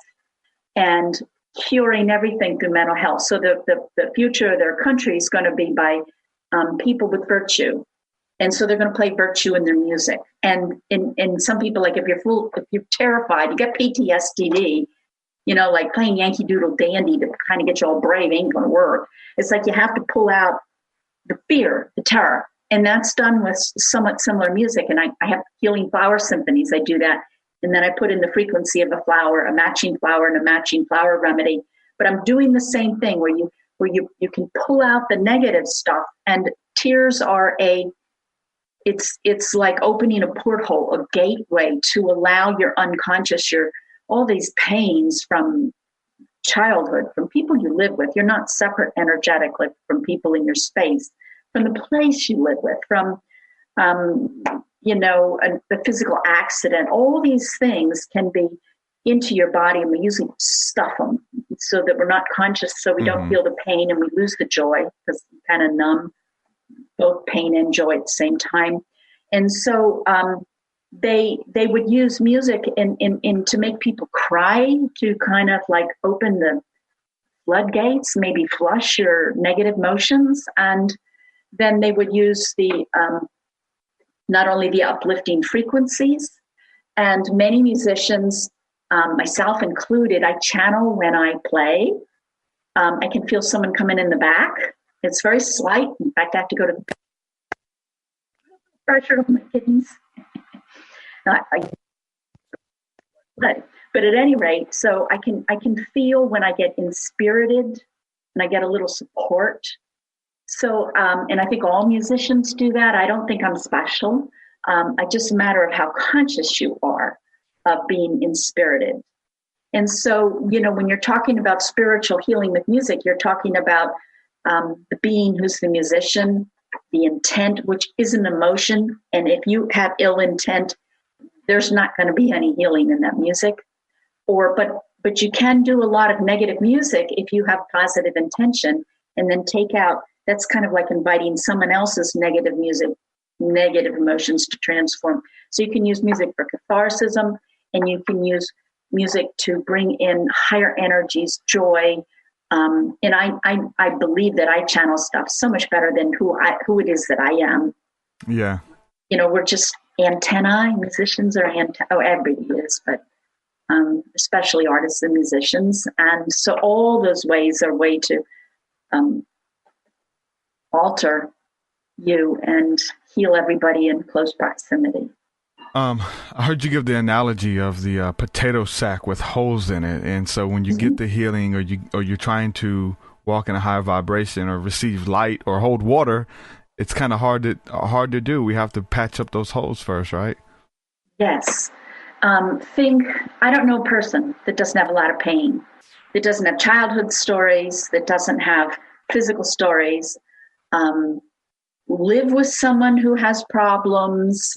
and curing everything through mental health. So the future of their country is going to be by people with virtue. And so they're going to play virtue in their music. And in some people, like if you're terrified, you get PTSD, like playing Yankee Doodle Dandy to kind of get you all brave ain't going to work. It's like you have to pull out the fear, the terror. And that's done with somewhat similar music. And I have healing flower symphonies. I do that. And then I put in the frequency of a flower, a matching flower, and a matching flower remedy. But I'm doing the same thing where you can pull out the negative stuff. And tears are it's like opening a porthole, a gateway to allow your unconscious, all these pains from childhood, from people you live with. You're not separate energetically from people in your space, from the place you live with, from a physical accident. All these things can be into your body, and we usually stuff them so that we're not conscious, so we don't feel the pain, and we lose the joy because we kind of numb both pain and joy at the same time. And so they would use music in to make people cry, to kind of like open the floodgates, maybe flush your negative emotions. And then they would use not only the uplifting frequencies, and many musicians, myself included, I channel when I play. I can feel someone coming in the back It's very slight. In fact, I have to go to the pressure on my kidneys. But at any rate, so I can feel when I get inspirited and I get a little support. So, and I think all musicians do that. I don't think I'm special. It's just a matter of how conscious you are of being inspirited. And so, you know, when you're talking about spiritual healing with music, you're talking about the being who's the musician, the intent, which is an emotion. And if you have ill intent, there's not going to be any healing in that music. But you can do a lot of negative music if you have positive intention, and then take out. That's kind of like inviting someone else's negative music, negative emotions to transform. So you can use music for catharsis, and you can use music to bring in higher energies, joy. And I believe that I channel stuff so much better than who it is that I am. Yeah. You know, we're just antennae. Musicians are everybody is, but especially artists and musicians. And so all those ways are a way to alter you and heal everybody in close proximity. I heard you give the analogy of the potato sack with holes in it, and so when you get the healing, or you're trying to walk in a higher vibration or receive light or hold water, it's kind of hard to do. We have to patch up those holes first, right? Yes. I don't know a person that doesn't have a lot of pain, that doesn't have childhood stories, that doesn't have physical stories, live with someone who has problems,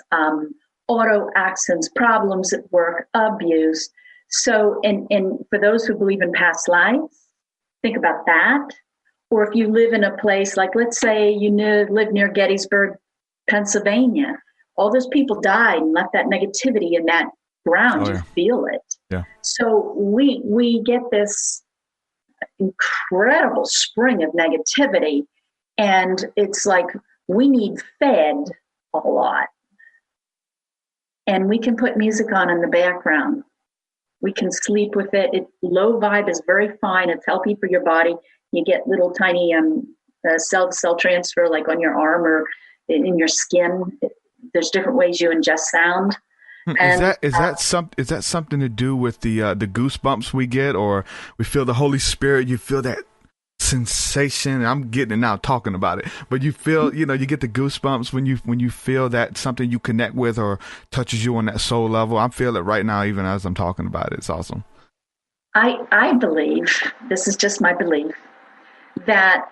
auto accidents, problems at work, abuse. So, and for those who believe in past lives, think about that. Or if you live in a place like, let's say you live near Gettysburg, Pennsylvania, all those people died and left that negativity in that ground. Oh, yeah. You feel it. Yeah. So we get this incredible spring of negativity, and it's like we need fed a lot. And we can put music on in the background. We can sleep with it. Low vibe is very fine. It's healthy for your body. You get little tiny cell-to-cell transfer, like on your arm or in your skin. There's different ways you ingest sound. Is that something to do with the goosebumps we get, or we feel the Holy Spirit? You feel that sensation. I'm getting it now talking about it, but you feel, you get the goosebumps when you feel that something you connect with or touches you on that soul level. I'm feeling it right now, even as I'm talking about it. It's awesome. I believe, this is just my belief, that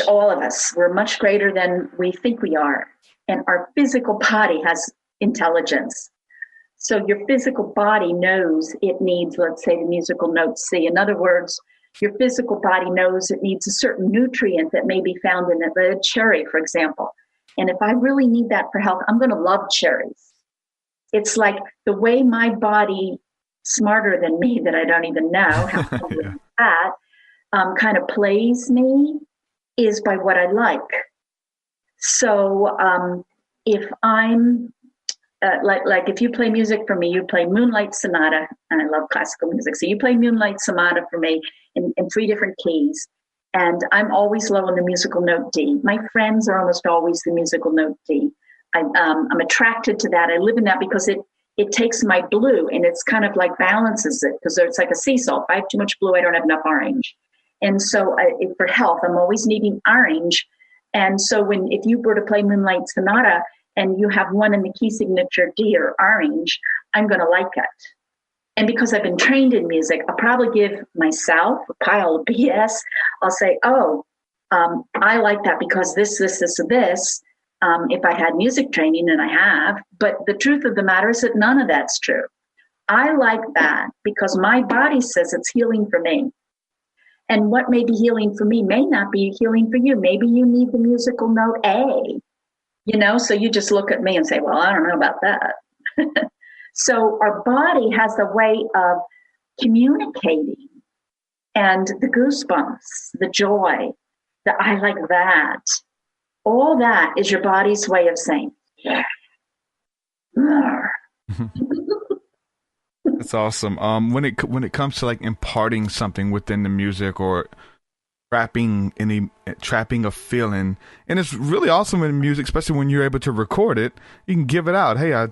all of us, we're much greater than we think we are. And our physical body has intelligence. So your physical body knows it needs, let's say, the musical note C. In other words, your physical body knows it needs a certain nutrient that may be found in a cherry, for example. And if I really need that for health, I'm going to love cherries. It's like the way my body, smarter than me, that I don't even know how yeah. that kind of plays me, is by what I like. So if I'm like if you play music for me, you play Moonlight Sonata, and I love classical music. So you play Moonlight Sonata for me in 3 different keys, and I'm always low on the musical note D. My friends are almost always the musical note D. I'm attracted to that. I live in that because it takes my blue and it's kind of like balances it, because it's like a seesaw. If I have too much blue, I don't have enough orange. And so for health, I'm always needing orange. And so if you were to play Moonlight Sonata and you have one in the key signature D or orange, I'm going to like it. And because I've been trained in music, I'll probably give myself a pile of BS. I'll say, I like that because this. If I had music training, and I have, but the truth of the matter is that none of that's true. I like that because my body says it's healing for me. And what may be healing for me may not be healing for you. Maybe you need the musical note A, so you just look at me and say, well, I don't know about that. So our body has a way of communicating, and the goosebumps, the joy, the I like that, all that is your body's way of saying, yeah. That's awesome. When it comes to like imparting something within the music or trapping a feeling. And it's really awesome in music, especially when you're able to record it. You can give it out. Hey,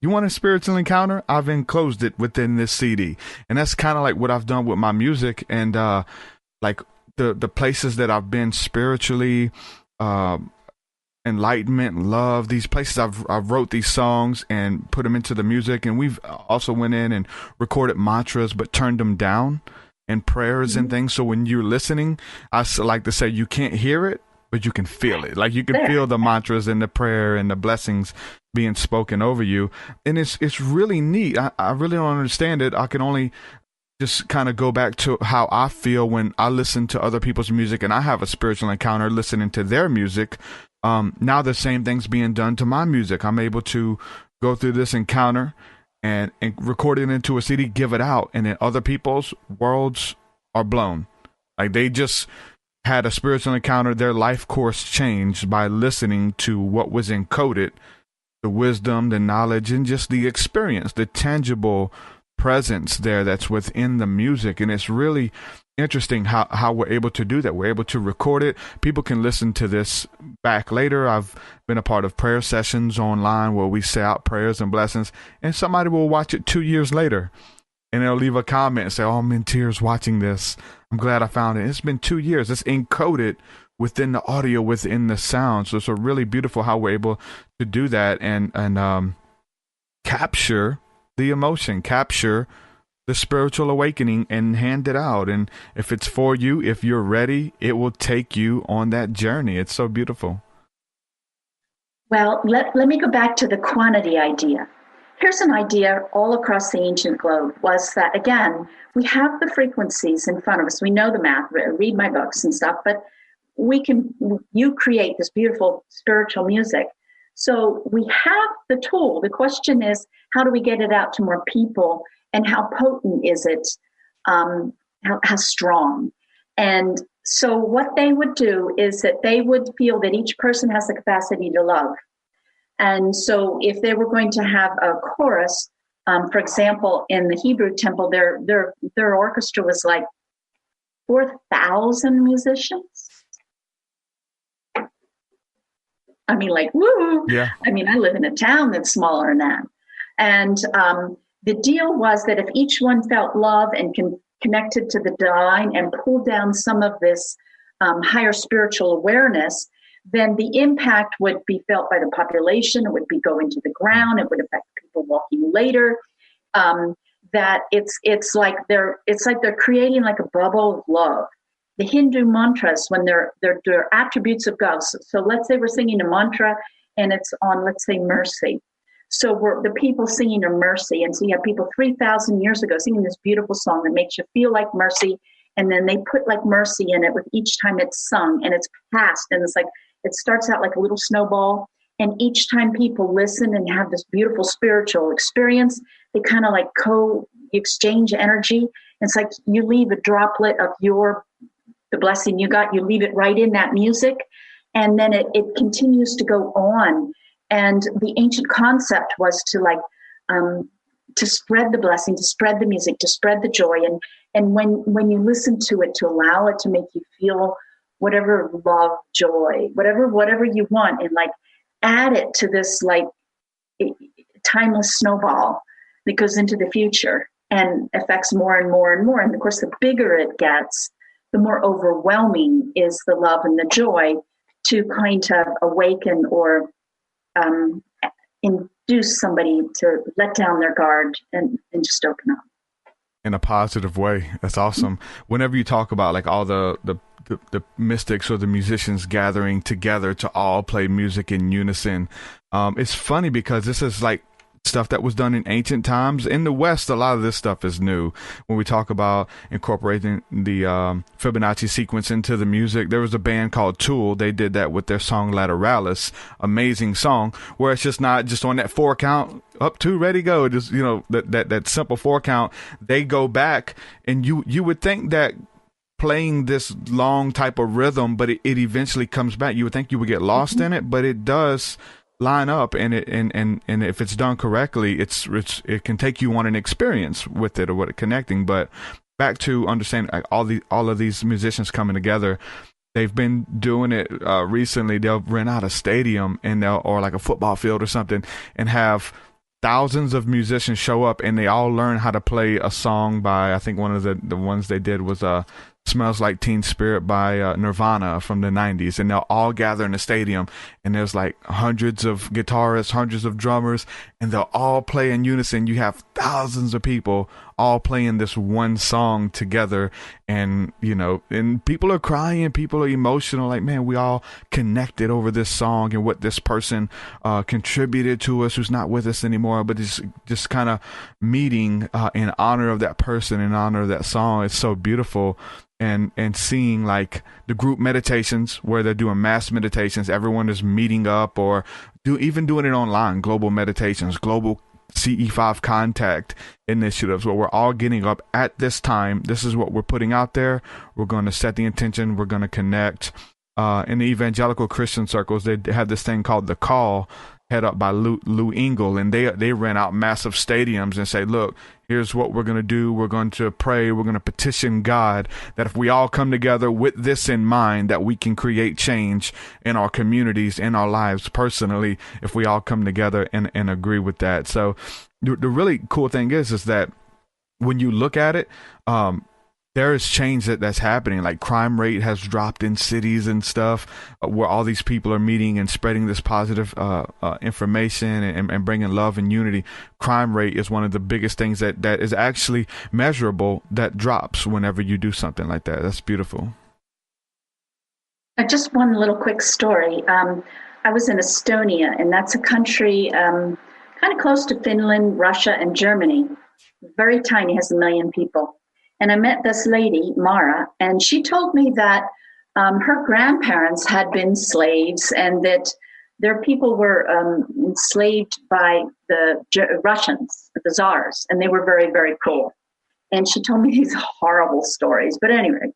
you want a spiritual encounter? I've enclosed it within this CD. And that's kind of like what I've done with my music. And like the places that I've been spiritually, enlightenment, love, these places I've wrote these songs and put them into the music. And we've also went in and recorded mantras, but turned them down, and prayers and things. So when you're listening, I like to say you can't hear it, but you can feel it. Like you can feel the mantras and the prayer and the blessings being spoken over you. And it's really neat. I really don't understand it. I can only just kind of go back to how I feel when I listen to other people's music and I have a spiritual encounter listening to their music. Now the same thing's being done to my music. I'm able to go through this encounter and record it into a CD, give it out, and then other people's worlds are blown. Like they just had a spiritual encounter, their life course changed by listening to what was encoded, the wisdom, the knowledge, and just the experience, the tangible presence there that's within the music. And it's really interesting how we're able to do that. We're able to record it. People can listen to this back later. I've been a part of prayer sessions online where we say out prayers and blessings, and somebody will watch it 2 years later and they'll leave a comment and say, oh, I'm in tears watching this. I'm glad I found it. It's been 2 years. It's encoded within the audio, within the sound. So it's a really beautiful how we're able to do that and capture the emotion, capture the spiritual awakening, and hand it out. And if it's for you, if you're ready, it will take you on that journey. It's so beautiful. Well, let me go back to the quantity idea. Here's an idea all across the ancient globe was that, again, we have the frequencies in front of us. We know the math, read my books and stuff, but you create this beautiful spiritual music. So we have the tool. The question is, how do we get it out to more people? And how potent is it? How strong? And so what they would do is that they would feel that each person has the capacity to love. And so if they were going to have a chorus, for example, in the Hebrew temple, their orchestra was like 4,000 musicians. I mean, like, woo! Yeah. I mean, I live in a town that's smaller than that. And the deal was that if each one felt love and connected to the divine and pulled down some of this higher spiritual awareness, then the impact would be felt by the population. It would be go into the ground. It would affect people walking later. That it's like they're creating like a bubble of love. The Hindu mantras, when they're attributes of God. So let's say we're singing a mantra and it's on, let's say, mercy. So we're the people singing a mercy. And so you have people 3,000 years ago singing this beautiful song that makes you feel like mercy. And then they put like mercy in it with each time it's sung, and it's passed. And it's like, it starts out like a little snowball. And each time people listen and have this beautiful spiritual experience, they kind of like exchange energy. It's like you leave a droplet of the blessing you got, you leave it right in that music. And then it continues to go on. And the ancient concept was to spread the blessing, to spread the music, to spread the joy. And when you listen to it, to allow it to make you feel whatever love, joy, whatever you want, and like add it to this like timeless snowball that goes into the future and affects more and more and more. And of course, the bigger it gets, the more overwhelming is the love and the joy to kind of awaken or induce somebody to let down their guard and just open up. In a positive way. That's awesome. Whenever you talk about like all the mystics or the musicians gathering together to all play music in unison, it's funny because this is like stuff that was done in ancient times. In the West, a lot of this stuff is new. When we talk about incorporating the Fibonacci sequence into the music, there was a band called Tool. They did that with their song Lateralis, amazing song, where it's just not just on that 4 count, up 2, ready, go. Just, you know, that simple 4 count. They go back, and you would think that playing this long type of rhythm, but it eventually comes back. You would think you would get lost in it, but it does line up, and if it's done correctly, it can take you on an experience with it or what it connecting. But back to understand like, all of these musicians coming together. They've been doing it recently. They'll rent out a stadium or like a football field or something and have thousands of musicians show up, and they all learn how to play a song by, I think one of the ones they did was Smells Like Teen Spirit by Nirvana from the 90s. And they'll all gather in the stadium, and there's like hundreds of guitarists, hundreds of drummers, and they'll all play in unison. You have thousands of people all playing this one song together, and and people are crying, people are emotional, like, man, we all connected over this song and what this person contributed to us who's not with us anymore, but it's just kind of meeting in honor of that person, in honor of that song. It's so beautiful. And seeing like the group meditations where they're doing mass meditations, everyone is meeting up, or even doing it online, global meditations, global CE5 contact initiatives, where we're all getting up at this time. This is what we're putting out there. We're going to set the intention. We're going to connect. In the evangelical Christian circles, they have this thing called The Call, head up by Lou Engle, and they rent out massive stadiums and say, look, here's what we're going to do. We're going to pray. We're going to petition God that if we all come together with this in mind, that we can create change in our communities, in our lives personally, if we all come together and agree with that. So the really cool thing is that when you look at it, there is change that's happening. Like crime rate has dropped in cities and stuff where all these people are meeting and spreading this positive information and bringing love and unity. Crime rate is one of the biggest things that is actually measurable, that drops whenever you do something like that. That's beautiful. Just one little quick story. I was in Estonia, and that's a country kind of close to Finland, Russia, and Germany. Very tiny, has 1 million people. And I met this lady, Mara, and she told me that her grandparents had been slaves, and that their people were enslaved by the Russians, the Tsars, and they were very, very cruel. And she told me these horrible stories. But anyway,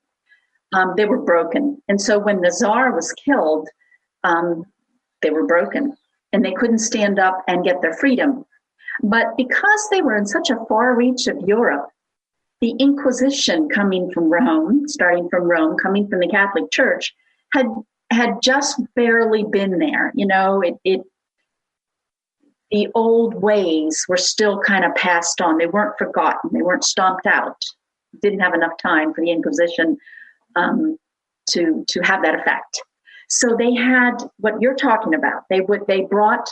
they were broken. And so when the Tsar was killed, they were broken, and they couldn't stand up and get their freedom. But because they were in such a far reach of Europe, the Inquisition coming from Rome, starting from Rome, coming from the Catholic Church, had just barely been there. The old ways were still kind of passed on. They weren't forgotten. They weren't stomped out. Didn't have enough time for the Inquisition to have that effect. So they had what you're talking about. They brought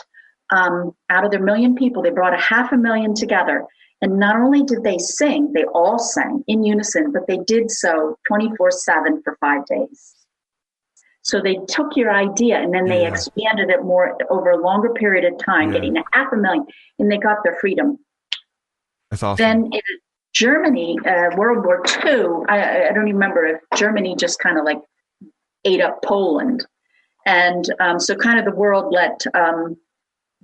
out of their 1 million people, they brought 500,000 together. And not only did they sing, they all sang in unison, but they did so 24/7 for 5 days. So they took your idea and then they expanded it more over a longer period of time, getting 500,000, and they got their freedom. That's awesome. Then in Germany, World War II, I don't even remember if Germany just kind of like ate up Poland. And so kind of the world let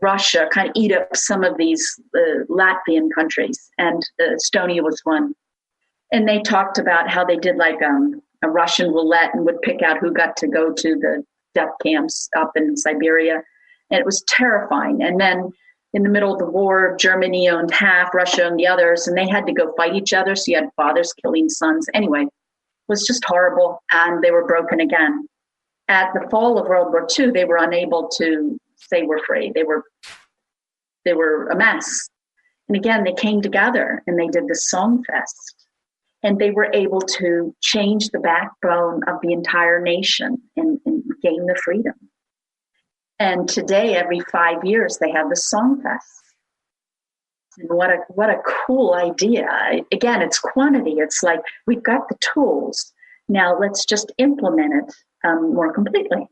Russia kind of eat up some of these Latvian countries, and Estonia was one. And they talked about how they did like a Russian roulette and would pick out who got to go to the death camps up in Siberia. And it was terrifying. And then in the middle of the war, Germany owned half, Russia owned the others, and they had to go fight each other. So you had fathers killing sons. Anyway, it was just horrible. And they were broken again. At the fall of World War II, they were unable to say we're free. They were a mess. And again, they came together and they did the Song Fest. And they were able to change the backbone of the entire nation and gain the freedom. And today, every 5 years, they have the Song Fest. And what a cool idea. Again, it's quantity. It's like, we've got the tools. Now let's just implement it more completely.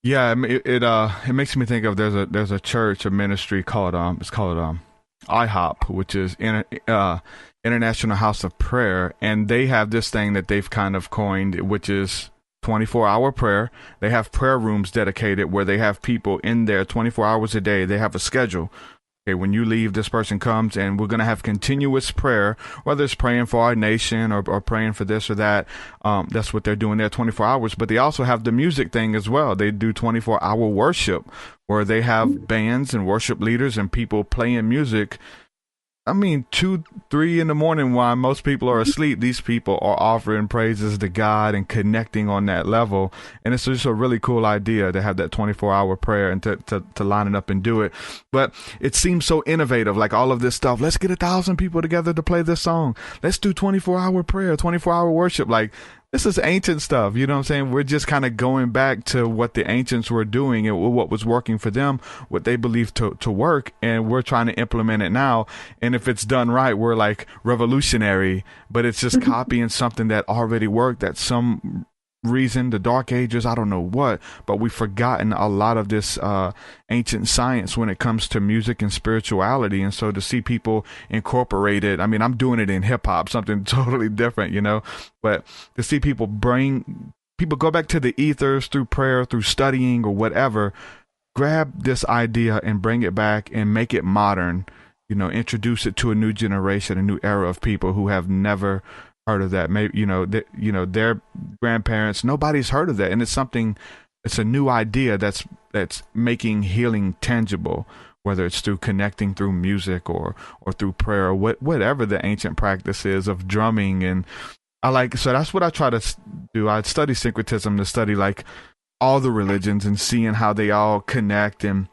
Yeah, it makes me think of there's a church, a ministry called IHOP, which is International House of Prayer, and they have this thing that they've kind of coined, which is 24-hour prayer. They have prayer rooms dedicated where they have people in there 24 hours a day. They have a schedule. Okay, when you leave, this person comes, and we're going to have continuous prayer, whether it's praying for our nation or praying for this or that. That's what they're doing there 24 hours. But they also have the music thing as well. They do 24-hour worship where they have bands and worship leaders and people playing music I mean, 2, 3 in the morning while most people are asleep, these people are offering praises to God and connecting on that level. And it's just a really cool idea to have that 24-hour prayer and to line it up and do it. But it seems so innovative, like all of this stuff. Let's get 1,000 people together to play this song. Let's do 24-hour prayer, 24-hour worship. Like, this is ancient stuff, you know what I'm saying? We're just kind of going back to what the ancients were doing and what was working for them, what they believed to work, and we're trying to implement it now. And if it's done right, we're like revolutionary, but it's just copying something that already worked, that some reason, the Dark Ages, I don't know what, but we've forgotten a lot of this ancient science when it comes to music and spirituality. And so to see people incorporate it, I mean, I'm doing it in hip hop, something totally different, you know, but to see people go back to the ethers through prayer, through studying or whatever, grab this idea and bring it back and make it modern, you know, introduce it to a new generation, a new era of people who have never heard of that. Maybe, their grandparents, nobody's heard of that. And it's a new idea that's making healing tangible, whether it's through connecting through music or through prayer, or whatever the ancient practice is of drumming. And so that's what I try to do. I study syncretism, to study like all the religions and seeing how they all connect and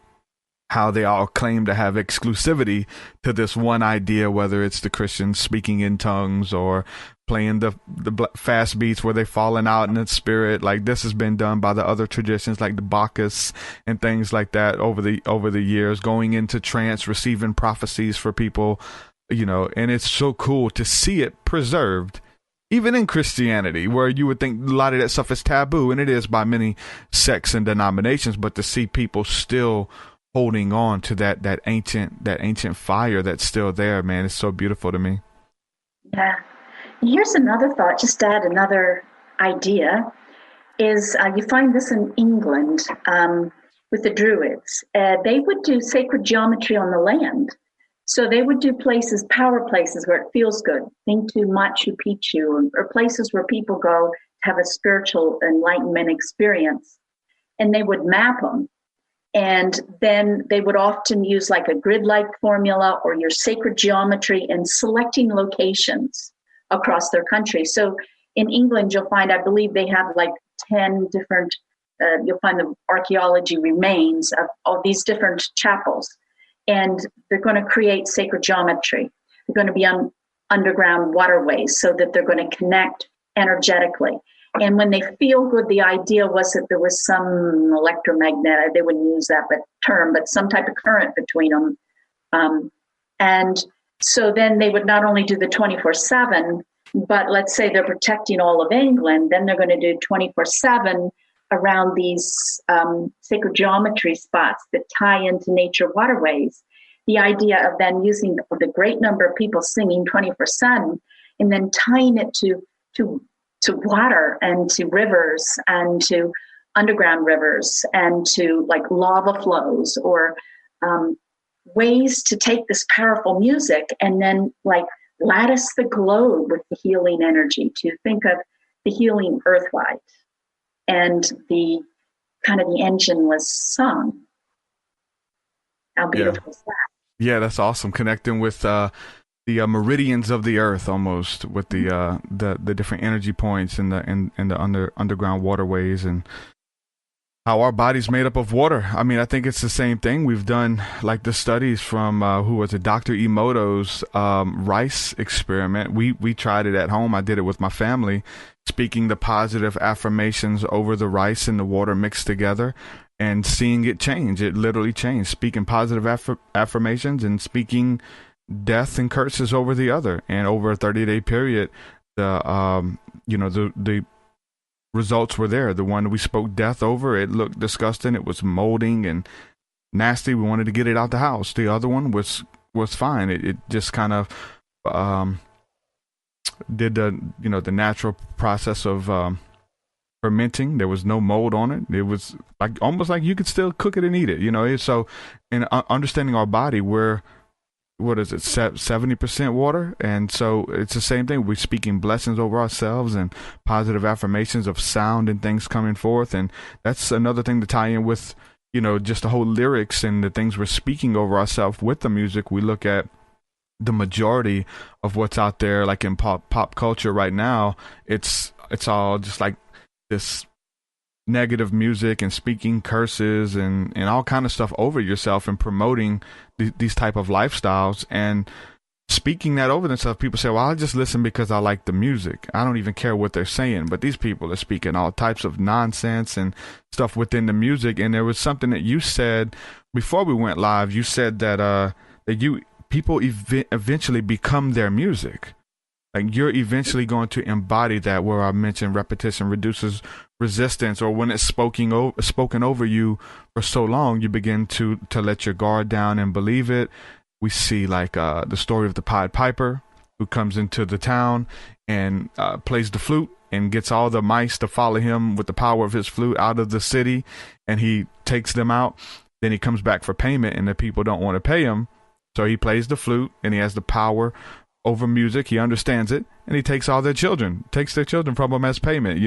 how they all claim to have exclusivity to this one idea, whether it's the Christians speaking in tongues or playing the fast beats where they're falling out in the spirit. Like, this has been done by the other traditions like the Bacchus and things like that over the years, going into trance, receiving prophecies for people, you know. And it's so cool to see it preserved, even in Christianity, where you would think a lot of that stuff is taboo, and it is by many sects and denominations, but to see people still holding on to that ancient fire that's still there, man, it's so beautiful to me. Yeah. Here's another thought, just to add another idea, is you find this in England with the Druids. They would do sacred geometry on the land. So they would do places, power places where it feels good. Think to Machu Picchu, or places where people go to have a spiritual enlightenment experience. And they would map them. And then they would often use like a grid-like formula or your sacred geometry and selecting locations across their country. So in England, you'll find, I believe they have like 10 different, you'll find the archaeology remains of all these different chapels. And they're going to create sacred geometry. They're going to be on underground waterways so that they're going to connect energetically. And when they feel good, the idea was that there was some electromagnetic, they wouldn't use that term, but some type of current between them. And so then they would not only do the 24/7, but let's say they're protecting all of England, then they're going to do 24/7 around these sacred geometry spots that tie into nature waterways. The idea of then using the great number of people singing 24/7 and then tying it to water and to rivers and to underground rivers and to like lava flows or ways to take this powerful music and then like lattice the globe with the healing energy, to think of the healing earthwide. And the kind of the engine was sung. How beautiful is that? Yeah, that's awesome. Connecting with the meridians of the earth, almost, with the different energy points and the underground waterways, and how our body's made up of water. I mean, I think it's the same thing. We've done like the studies from who was it, Dr. Emoto's rice experiment. We tried it at home. I did it with my family, speaking the positive affirmations over the rice and the water mixed together, and seeing it change. It literally changed. Speaking positive affirmations and speaking death and curses over the other, and over a 30-day period, the results were there. The one we spoke death over, it looked disgusting. It was molding and nasty. We wanted to get it out the house. The other one was fine. It just kind of did the natural process of fermenting. There was no mold on it. It was like almost like you could still cook it and eat it. So in understanding our body, we're, what is it, 70% water? And so it's the same thing. We're speaking blessings over ourselves and positive affirmations of sound and things coming forth. And that's another thing to tie in with, just the whole lyrics and the things we're speaking over ourselves with the music. We look at the majority of what's out there, like in pop culture right now, it's all just like this negative music and speaking curses and all kind of stuff over yourself and promoting these type of lifestyles and speaking that over themselves. People say, well, I'll just listen because I like the music. I don't even care what they're saying. But these people are speaking all types of nonsense and stuff within the music. And there was something that you said before we went live. You said that people eventually become their music. Like you're eventually going to embody that, where I mentioned repetition reduces resistance, or when it's spoken over you for so long, you begin to let your guard down and believe it. We see like the story of the Pied Piper, who comes into the town and plays the flute and gets all the mice to follow him with the power of his flute out of the city, and he takes them out. Then he comes back for payment, and the people don't want to pay him, so he plays the flute, and he has the power over music. He understands it, and he takes their children from them as payment,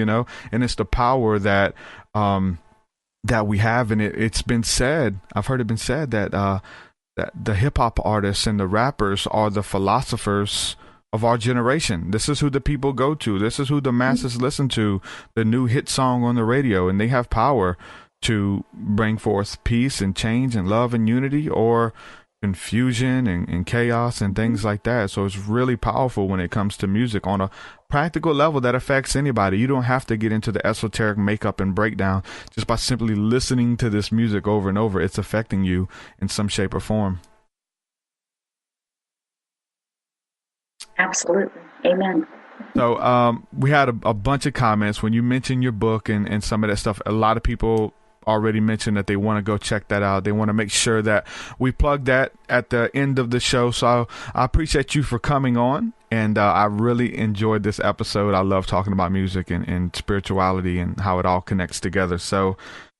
and it's the power that we have. And it's been said, I've heard it been said that the hip hop artists and the rappers are the philosophers of our generation. This is who the people go to. This is who the masses listen to, the new hit song on the radio, and they have power to bring forth peace and change and love and unity, or confusion and chaos and things like that. So it's really powerful when it comes to music on a practical level that affects anybody. You don't have to get into the esoteric makeup and breakdown. Just by simply listening to this music over and over, it's affecting you in some shape or form. Absolutely. Amen. So we had a bunch of comments when you mentioned your book and some of that stuff. A lot of people already mentioned that they want to go check that out. They want to make sure that we plug that at the end of the show. So I appreciate you for coming on, and I really enjoyed this episode. I love talking about music and spirituality and how it all connects together. So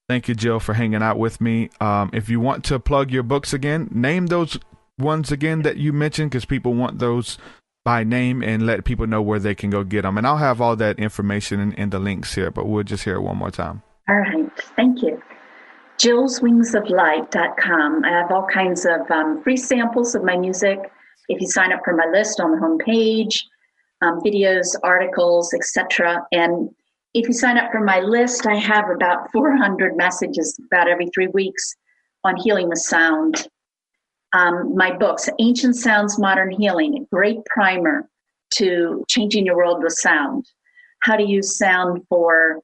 thank you, Jill, for hanging out with me. If you want to plug your books again, name those ones again that you mentioned, because people want those by name, and let people know where they can go get them. And I'll have all that information in the links here, but we'll just hear it one more time. All right. Thank you. JillsWingsOfLight.com. I have all kinds of free samples of my music. If you sign up for my list on the homepage, videos, articles, etc. And if you sign up for my list, I have about 400 messages about every 3 weeks on healing with sound. My books, Ancient Sounds, Modern Healing, a great primer to changing your world with sound. How to use sound for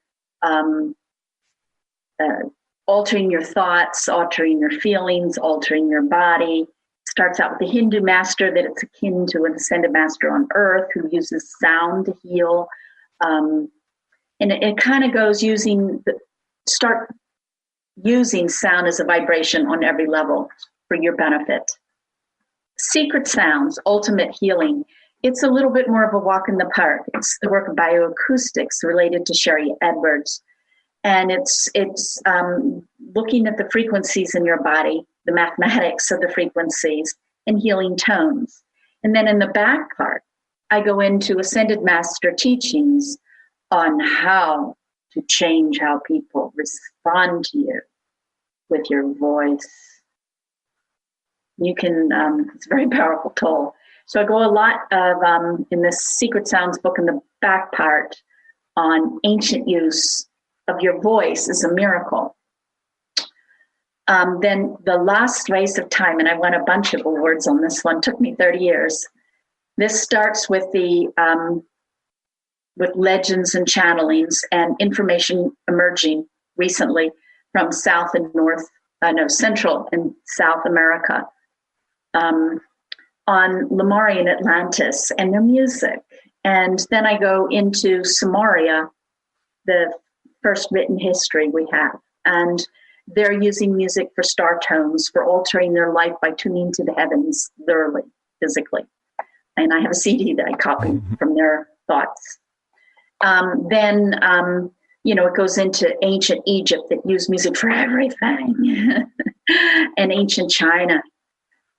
altering your thoughts, altering your feelings, altering your body. Starts out with the Hindu master, that it's akin to an ascended master on earth who uses sound to heal. And it kind of goes start using sound as a vibration on every level for your benefit. Secret Sounds, Ultimate Healing. It's a little bit more of a walk in the park. It's the work of bioacoustics related to Sherry Edwards. And it's looking at the frequencies in your body, the mathematics of the frequencies, and healing tones. And then in the back part, I go into Ascended Master teachings on how to change how people respond to you with your voice. You can, it's a very powerful tool. So I go a lot of, in this Secret Sounds book in the back part, on ancient use of your voice is a miracle. Then The Last Race of Time, and I won a bunch of awards on this one. Took me 30 years. This starts with with legends and channelings and information emerging recently from Central and South America, on Lemurian Atlantis and their music. And then I go into Sumeria, the first written history we have. And they're using music for star tones, for altering their life by tuning to the heavens, literally, physically. And I have a CD that I copied from their thoughts. Then it goes into ancient Egypt that used music for everything. And ancient China,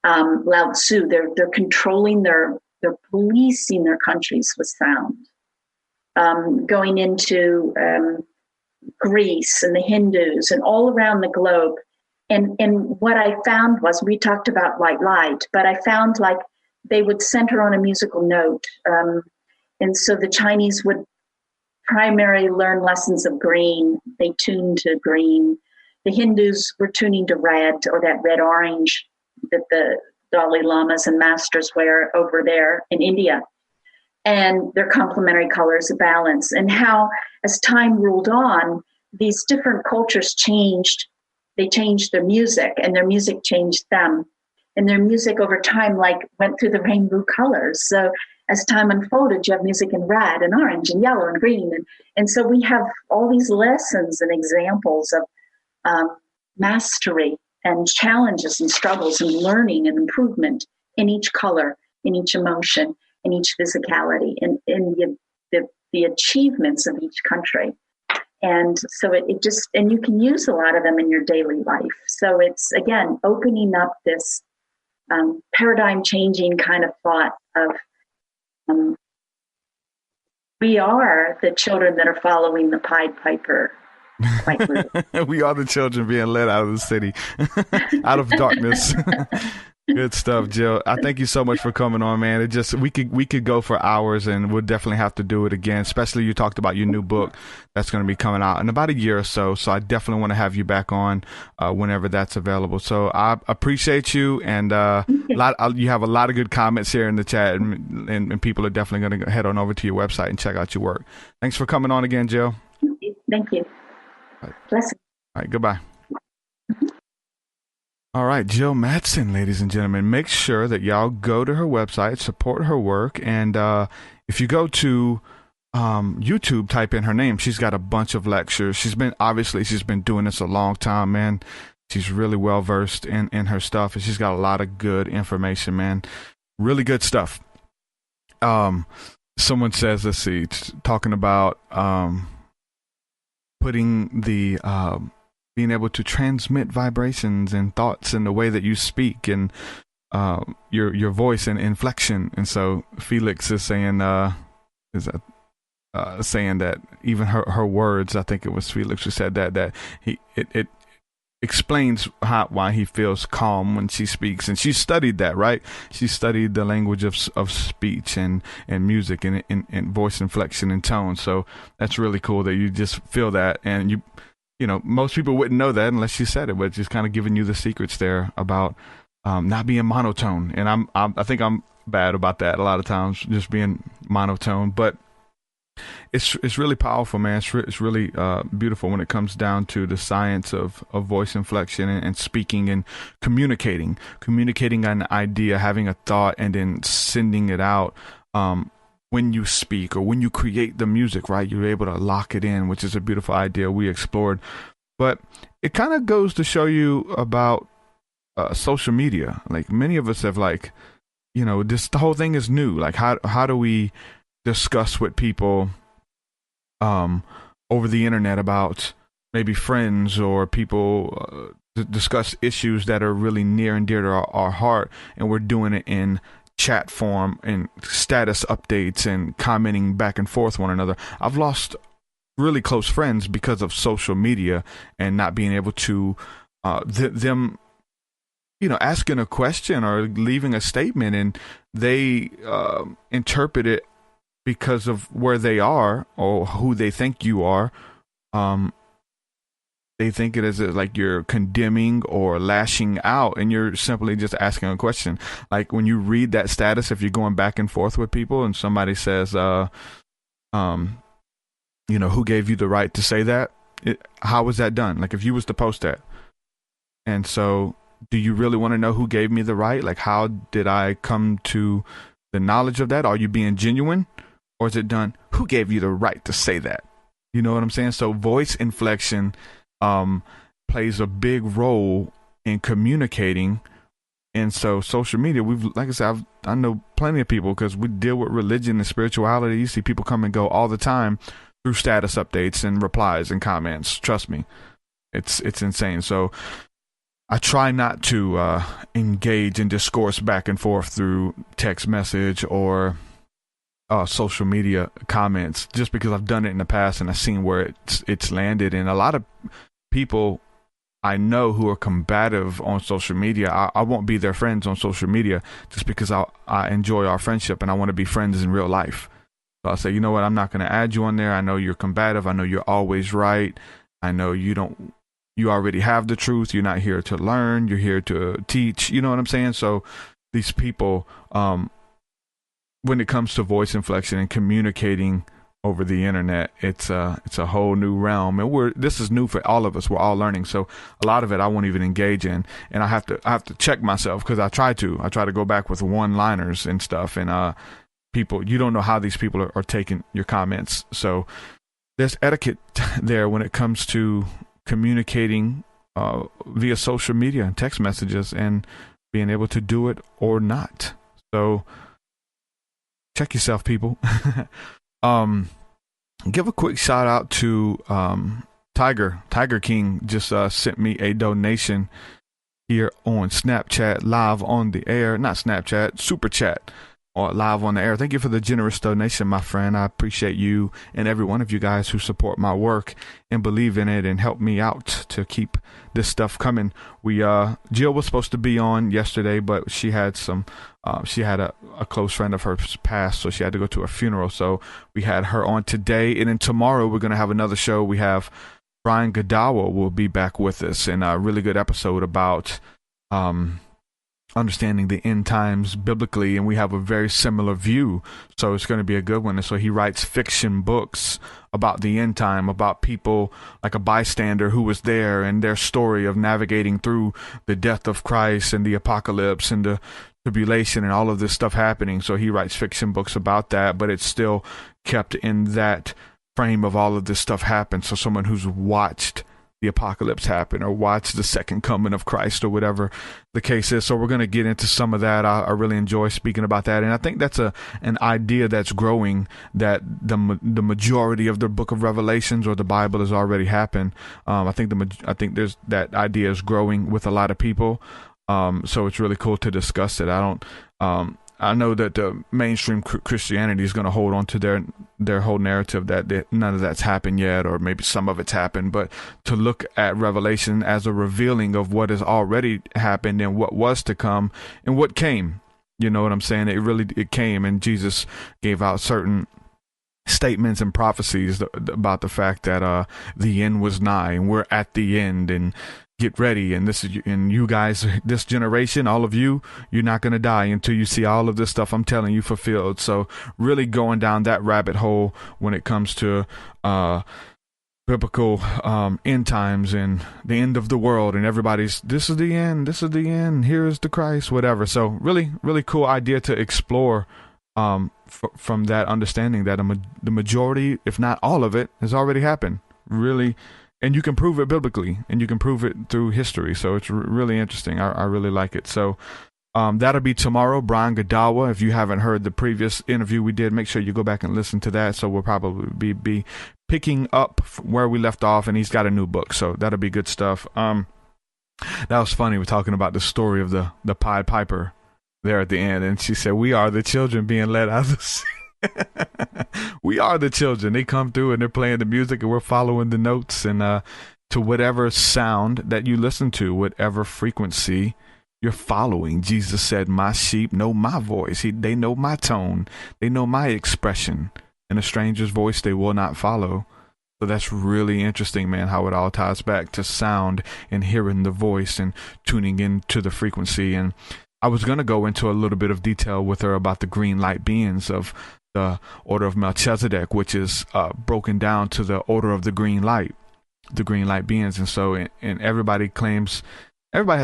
Lao Tzu, they're controlling they're policing their countries with sound. Going into Greece and the Hindus and all around the globe. And what I found was, we talked about white light, but I found like they would center on a musical note. And so the Chinese would primarily learn lessons of green. They tuned to green. The Hindus were tuning to red, or that red-orange that the Dalai Lamas and masters wear over there in India. And their complementary colors of balance. And how, as time rolled on, these different cultures changed. They changed their music, and their music changed them. And their music over time, went through the rainbow colors. So as time unfolded, you have music in red and orange and yellow and green. And so we have all these lessons and examples of mastery and challenges and struggles and learning and improvement in each color, in each emotion, in each physicality, in the achievements of each country. And so it just, and you can use a lot of them in your daily life. So it's, again, opening up this paradigm changing kind of thought of we are the children that are following the Pied Piper. We are the children being led out of the city, out of darkness. Good stuff, Jill. I thank you so much for coming on, man. It just, we could go for hours, and we'll definitely have to do it again. Especially you talked about your new book that's going to be coming out in about a year or so. So I definitely want to have you back on whenever that's available. So I appreciate you, and you have a lot of good comments here in the chat, and people are definitely going to head on over to your website and check out your work. Thanks for coming on again, Jill. Thank you. Blessings. All right, goodbye. All right, Jill Mattson, ladies and gentlemen. Make sure that y'all go to her website, support her work, and if you go to YouTube, type in her name. She's got a bunch of lectures. She's been doing this a long time, man. She's really well versed in her stuff, and she's got a lot of good information, man. Really good stuff. Someone says, let's see, talking about putting the being able to transmit vibrations and thoughts in the way that you speak, and your voice and inflection. And so Felix is saying saying that even her words, I think it was Felix who said that it explains why he feels calm when she speaks. And she studied that, right? She studied the language of speech and music and voice inflection and tone. So that's really cool that you just feel that, and you know, most people wouldn't know that unless you said it, but just kind of giving you the secrets there about not being monotone. And I think I'm bad about that a lot of times, just being monotone. But it's really powerful, man. It's really beautiful when it comes down to the science of voice inflection and speaking and communicating an idea, having a thought, and then sending it out. When you speak or when you create the music, right, you're able to lock it in, which is a beautiful idea we explored. But it kind of goes to show you about social media. Like, many of us have, the whole thing is new. Like, how do we discuss with people over the internet about maybe friends or people, discuss issues that are really near and dear to our heart, and we're doing it in chat form and status updates and commenting back and forth one another. I've lost really close friends because of social media and not being able to them asking a question or leaving a statement, and they interpret it because of where they are or who they think you are. They think it as like you're condemning or lashing out, and you're simply just asking a question. Like, when you read that status, if you're going back and forth with people and somebody says, who gave you the right to say that? How was that done? Like, if you was to post that. And so, do you really want to know who gave me the right? Like, how did I come to the knowledge of that? Are you being genuine? Or is it done, who gave you the right to say that? You know what I'm saying? So voice inflection plays a big role in communicating. And so social media, like I said, I know plenty of people, because we deal with religion and spirituality. You see people come and go all the time through status updates and replies and comments. Trust me, it's insane. So I try not to engage in discourse back and forth through text message or social media comments, just because I've done it in the past and I've seen where it's landed. And a lot of people I know who are combative on social media, I won't be their friends on social media just because I enjoy our friendship and I want to be friends in real life. So I'll say, you know what, I'm not going to add you on there. I know you're combative. I know you're always right. I know you already have the truth. You're not here to learn. You're here to teach. You know what I'm saying? So these people, when it comes to voice inflection and communicating over the internet, it's a whole new realm, and this is new for all of us. We're all learning, so a lot of it I won't even engage in, and I have to check myself, because I try to go back with one-liners and stuff, and people, you don't know how these people are taking your comments. So there's etiquette there when it comes to communicating via social media and text messages, and being able to do it or not. So check yourself, people. Give a quick shout out to Tiger King. Just sent me a donation here on Snapchat, live on the air. Not Snapchat, Super Chat, or live on the air. Thank you for the generous donation, my friend. I appreciate you and every one of you guys who support my work and believe in it and help me out to keep this stuff coming. Jill was supposed to be on yesterday, but she had a close friend of hers pass, so she had to go to a funeral. So we had her on today, and then tomorrow we're going to have another show. We have Brian Godawa will be back with us in a really good episode about understanding the end times biblically, and we have a very similar view, so it's going to be a good one. And so he writes fiction books about the end time, about people like a bystander who was there and their story of navigating through the death of Christ and the apocalypse and the tribulation and all of this stuff happening. So he writes fiction books about that, but it's still kept in that frame of all of this stuff happen. So someone who's watched the apocalypse happen or watch the second coming of Christ or whatever the case is. So we're going to get into some of that. I really enjoy speaking about that, and I think that's an idea that's growing, that the majority of the book of Revelations or the Bible has already happened. I think there's that idea is growing with a lot of people. So it's really cool to discuss it. I know that the mainstream Christianity is going to hold on to their whole narrative that none of that's happened yet, or maybe some of it's happened, but to look at Revelation as a revealing of what has already happened and what was to come and what came. You know what I'm saying? It came, and Jesus gave out certain statements and prophecies about the fact that the end was nigh, and we're at the end, and get ready. And you guys, this generation, all of you're not going to die until you see all of this stuff I'm telling you fulfilled. So really going down that rabbit hole when it comes to biblical end times and the end of the world, and everybody's, this is the end, here is the Christ, whatever. So really, really cool idea to explore from that understanding that the majority, if not all of it, has already happened. Really. And you can prove it biblically, and you can prove it through history. So it's really interesting. I really like it. So that'll be tomorrow. Brian Godawa. If you haven't heard the previous interview we did, make sure you go back and listen to that. So we'll probably be picking up where we left off, and he's got a new book. So that'll be good stuff. That was funny. We're talking about the story of the Pied Piper there at the end. And she said, "We are the children being led out of the sea." We are the children. They come through and they're playing the music, and we're following the notes, and to whatever sound that you listen to, whatever frequency you're following. Jesus said, "My sheep know my voice. They know my tone. They know my expression. And a stranger's voice they will not follow." So that's really interesting, man, how it all ties back to sound and hearing the voice and tuning into the frequency. And I was going to go into a little bit of detail with her about the green light beings of the order of Melchizedek, which is broken down to the order of the green light beings. And so, and everybody has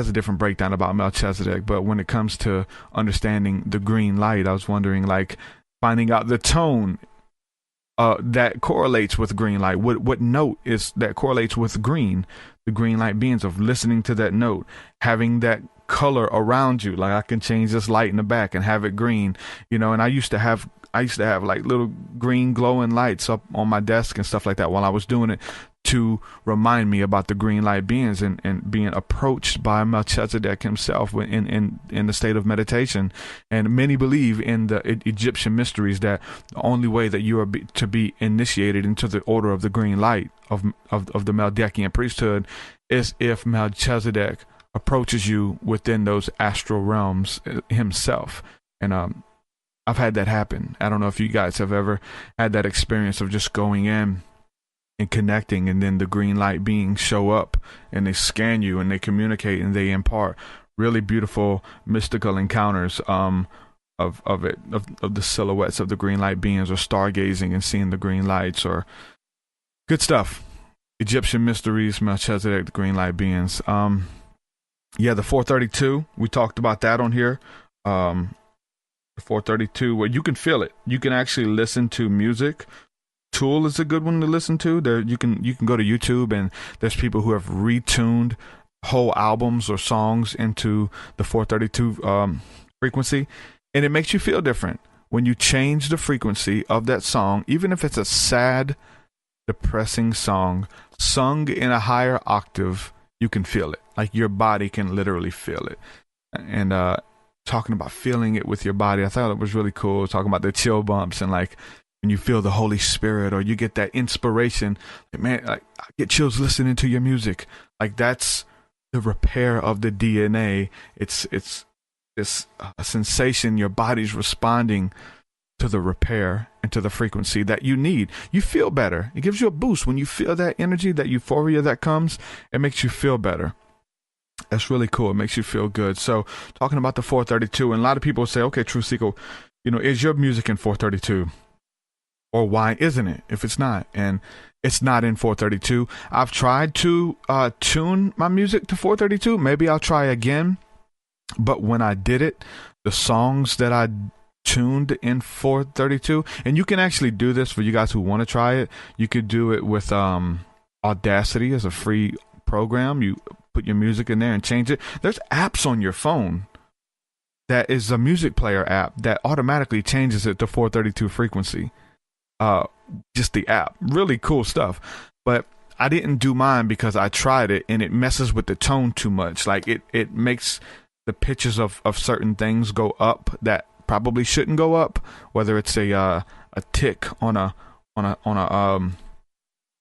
a different breakdown about Melchizedek, but when it comes to understanding the green light, I was wondering, like, finding out the tone that correlates with green light. What note is that correlates with the green light beings, of listening to that note, having that color around you. Like, I can change this light in the back and have it green, and I used to have like little green glowing lights up on my desk and stuff like that while I was doing it to remind me about the green light beings and being approached by Melchizedek himself in the state of meditation. And many believe in the Egyptian mysteries that the only way that you are to be initiated into the order of the green light of the Meldekian priesthood is if Melchizedek approaches you within those astral realms himself. And I've had that happen. I don't know if you guys have ever had that experience of just going in and connecting, and then the green light beings show up and they scan you and they communicate and they impart really beautiful mystical encounters of the silhouettes of the green light beings, or stargazing and seeing the green lights, or good stuff. Egyptian mysteries, Melchizedek, the green light beings. Yeah, the 432, we talked about that on here. The 432, where you can feel it. You can actually listen to music. Tool is a good one to listen to. There, you can go to YouTube, and there's people who have retuned whole albums or songs into the 432 frequency, and it makes you feel different when you change the frequency of that song, even if it's a sad, depressing song sung in a higher octave. You can feel it. Like your body can literally feel it. And talking about feeling it with your body, I thought it was really cool. Talking about the chill bumps, and like when you feel the Holy Spirit, or you get that inspiration. Like, man, like, I get chills listening to your music. Like, that's the repair of the DNA. It's this sensation. Your body's responding to the repair and to the frequency that you need. You feel better. It gives you a boost when you feel that energy, that euphoria that comes. It makes you feel better. That's really cool. It makes you feel good. So talking about the 432, and a lot of people say, okay, TruthSeekah, is your music in 432? Or why isn't it if it's not? And it's not in 432. I've tried to tune my music to 432. Maybe I'll try again. But when I did it, the songs that I tuned in 432, and you can actually do this for you guys who want to try it. You could do it with Audacity as a free program. You put your music in there and change it. There's apps on your phone that is a music player app that automatically changes it to 432 frequency. Just the app. Really cool stuff. But I didn't do mine because I tried it and it messes with the tone too much. Like it makes the pitches of certain things go up that probably shouldn't go up, whether it's a tick on a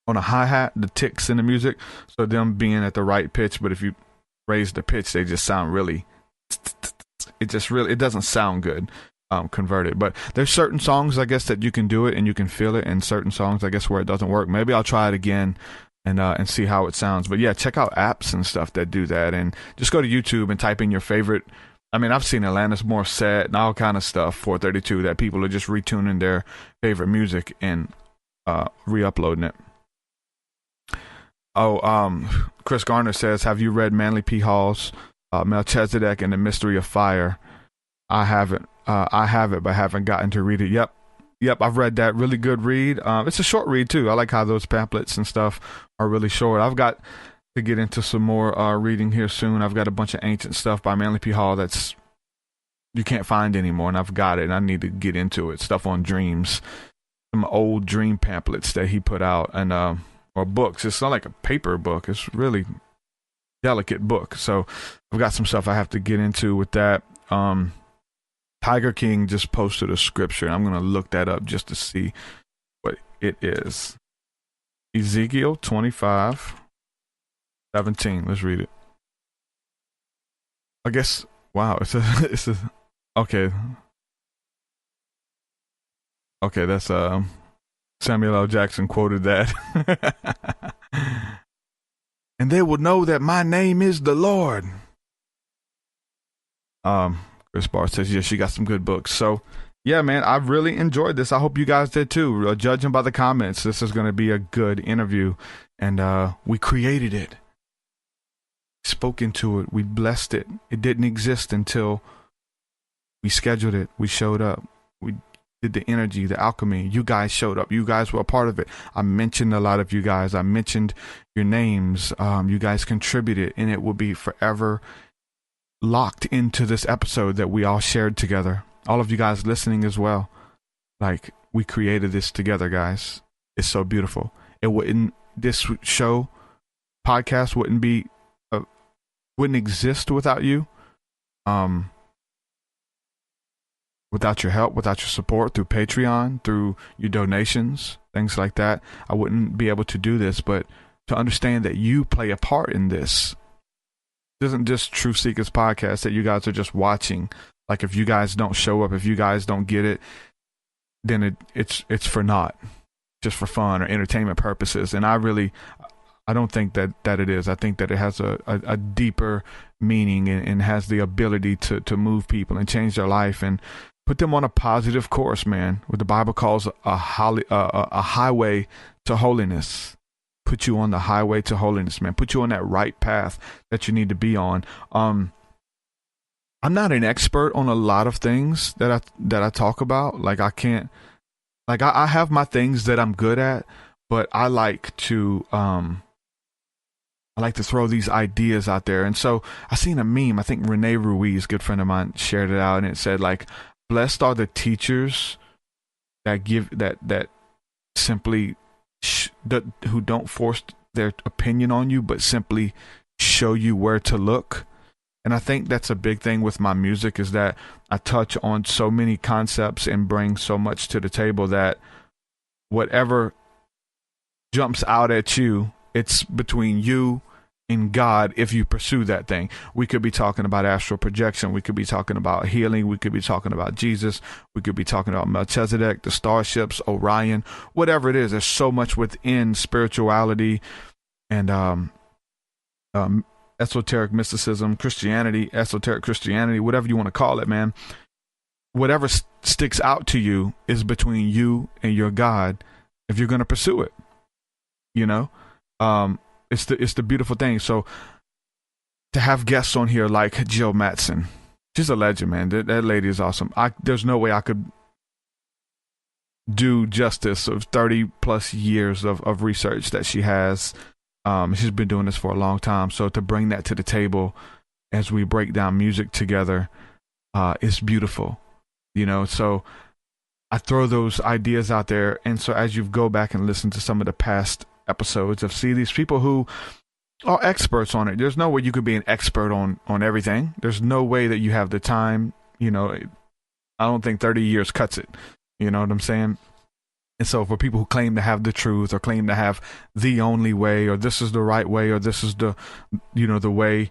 hi-hat, the ticks in the music, so them being at the right pitch. But if you raise the pitch, they just sound really, it doesn't sound good converted. But there's certain songs, I guess, that you can do it and you can feel it, and certain songs, I guess, where it doesn't work. Maybe I'll try it again and see how it sounds. But yeah, check out apps and stuff that do that, and just go to YouTube and type in your favorite. I mean, I've seen Alanis Morissette and all kind of stuff, 432, that people are just retuning their favorite music and re-uploading it. Chris Garner says, have you read Manly P. Hall's Melchizedek and the Mystery of Fire? I haven't. I have it, but haven't gotten to read it. Yep, I've read that. Really good read. It's a short read, too. I like how those pamphlets and stuff are really short. I've got to get into some more reading here soon. I've got a bunch of ancient stuff by Manly P. Hall that's you can't find anymore, and I've got it, and I need to get into it. Stuff on dreams, some old dream pamphlets that he put out, and or books. It's not like a paper book. It's really delicate book. So I've got some stuff I have to get into with that. Tiger King just posted a scripture, and I'm going to look that up just to see what it is. Ezekiel 25:17. Let's read it. I guess, wow, it's a okay. Okay, that's Samuel L. Jackson quoted that. And they will know that my name is the Lord. Chris Barr says, yes, you got some good books. So, yeah, man, I've really enjoyed this. I hope you guys did too. Judging by the comments, this is going to be a good interview. And we created it. Spoke into it. We blessed it. It didn't exist until we scheduled it. We showed up. We did the energy, the alchemy. You guys showed up. You guys were a part of it. I mentioned a lot of you guys. I mentioned your names. You guys contributed, and it will be forever locked into this episode that we all shared together. All of you guys listening as well. Like, we created this together, guys. It's so beautiful. It wouldn't this show podcast wouldn't exist without you. Without your help, without your support through Patreon, through your donations, things like that, I wouldn't be able to do this. But to understand that you play a part in this. It isn't just TruthSeekah's podcast that you guys are just watching. Like if you guys don't show up, if you guys don't get it, then it's for naught, just for fun or entertainment purposes. And I don't think that it is. I think that it has a deeper meaning and has the ability to move people and change their life and put them on a positive course, man. What the Bible calls a highway to holiness. Put you on the highway to holiness, man. Put you on that right path that you need to be on. I'm not an expert on a lot of things that I talk about. Like I can't, like I have my things that I'm good at, but I like to throw these ideas out there. And so I seen a meme. I think Renee Ruiz, good friend of mine, shared it out, and it said like, "Blessed are the teachers that give that simply who don't force their opinion on you, but simply show you where to look." And I think that's a big thing with my music, is that I touch on so many concepts and bring so much to the table that whatever jumps out at you, it's between you and God if you pursue that thing. We could be talking about astral projection. We could be talking about healing. We could be talking about Jesus. We could be talking about Melchizedek, the starships, Orion, whatever it is. There's so much within spirituality and esoteric mysticism, Christianity, esoteric Christianity, whatever you want to call it, man. Whatever sticks out to you is between you and your God if you're going to pursue it. You know? It's the beautiful thing. So to have guests on here like Jill Mattson, she's a legend, man. That lady is awesome. There's no way I could do justice of 30 plus years of research that she has. She's been doing this for a long time. So to bring that to the table as we break down music together is beautiful, you know. So I throw those ideas out there. And so as you go back and listen to some of the past episodes of these people who are experts on it, there's no way you could be an expert on everything. There's no way that you have the time, you know. I don't think 30 years cuts it. You know what I'm saying? And so for people who claim to have the truth or claim to have the only way, or this is the right way, or this is the, you know, the way,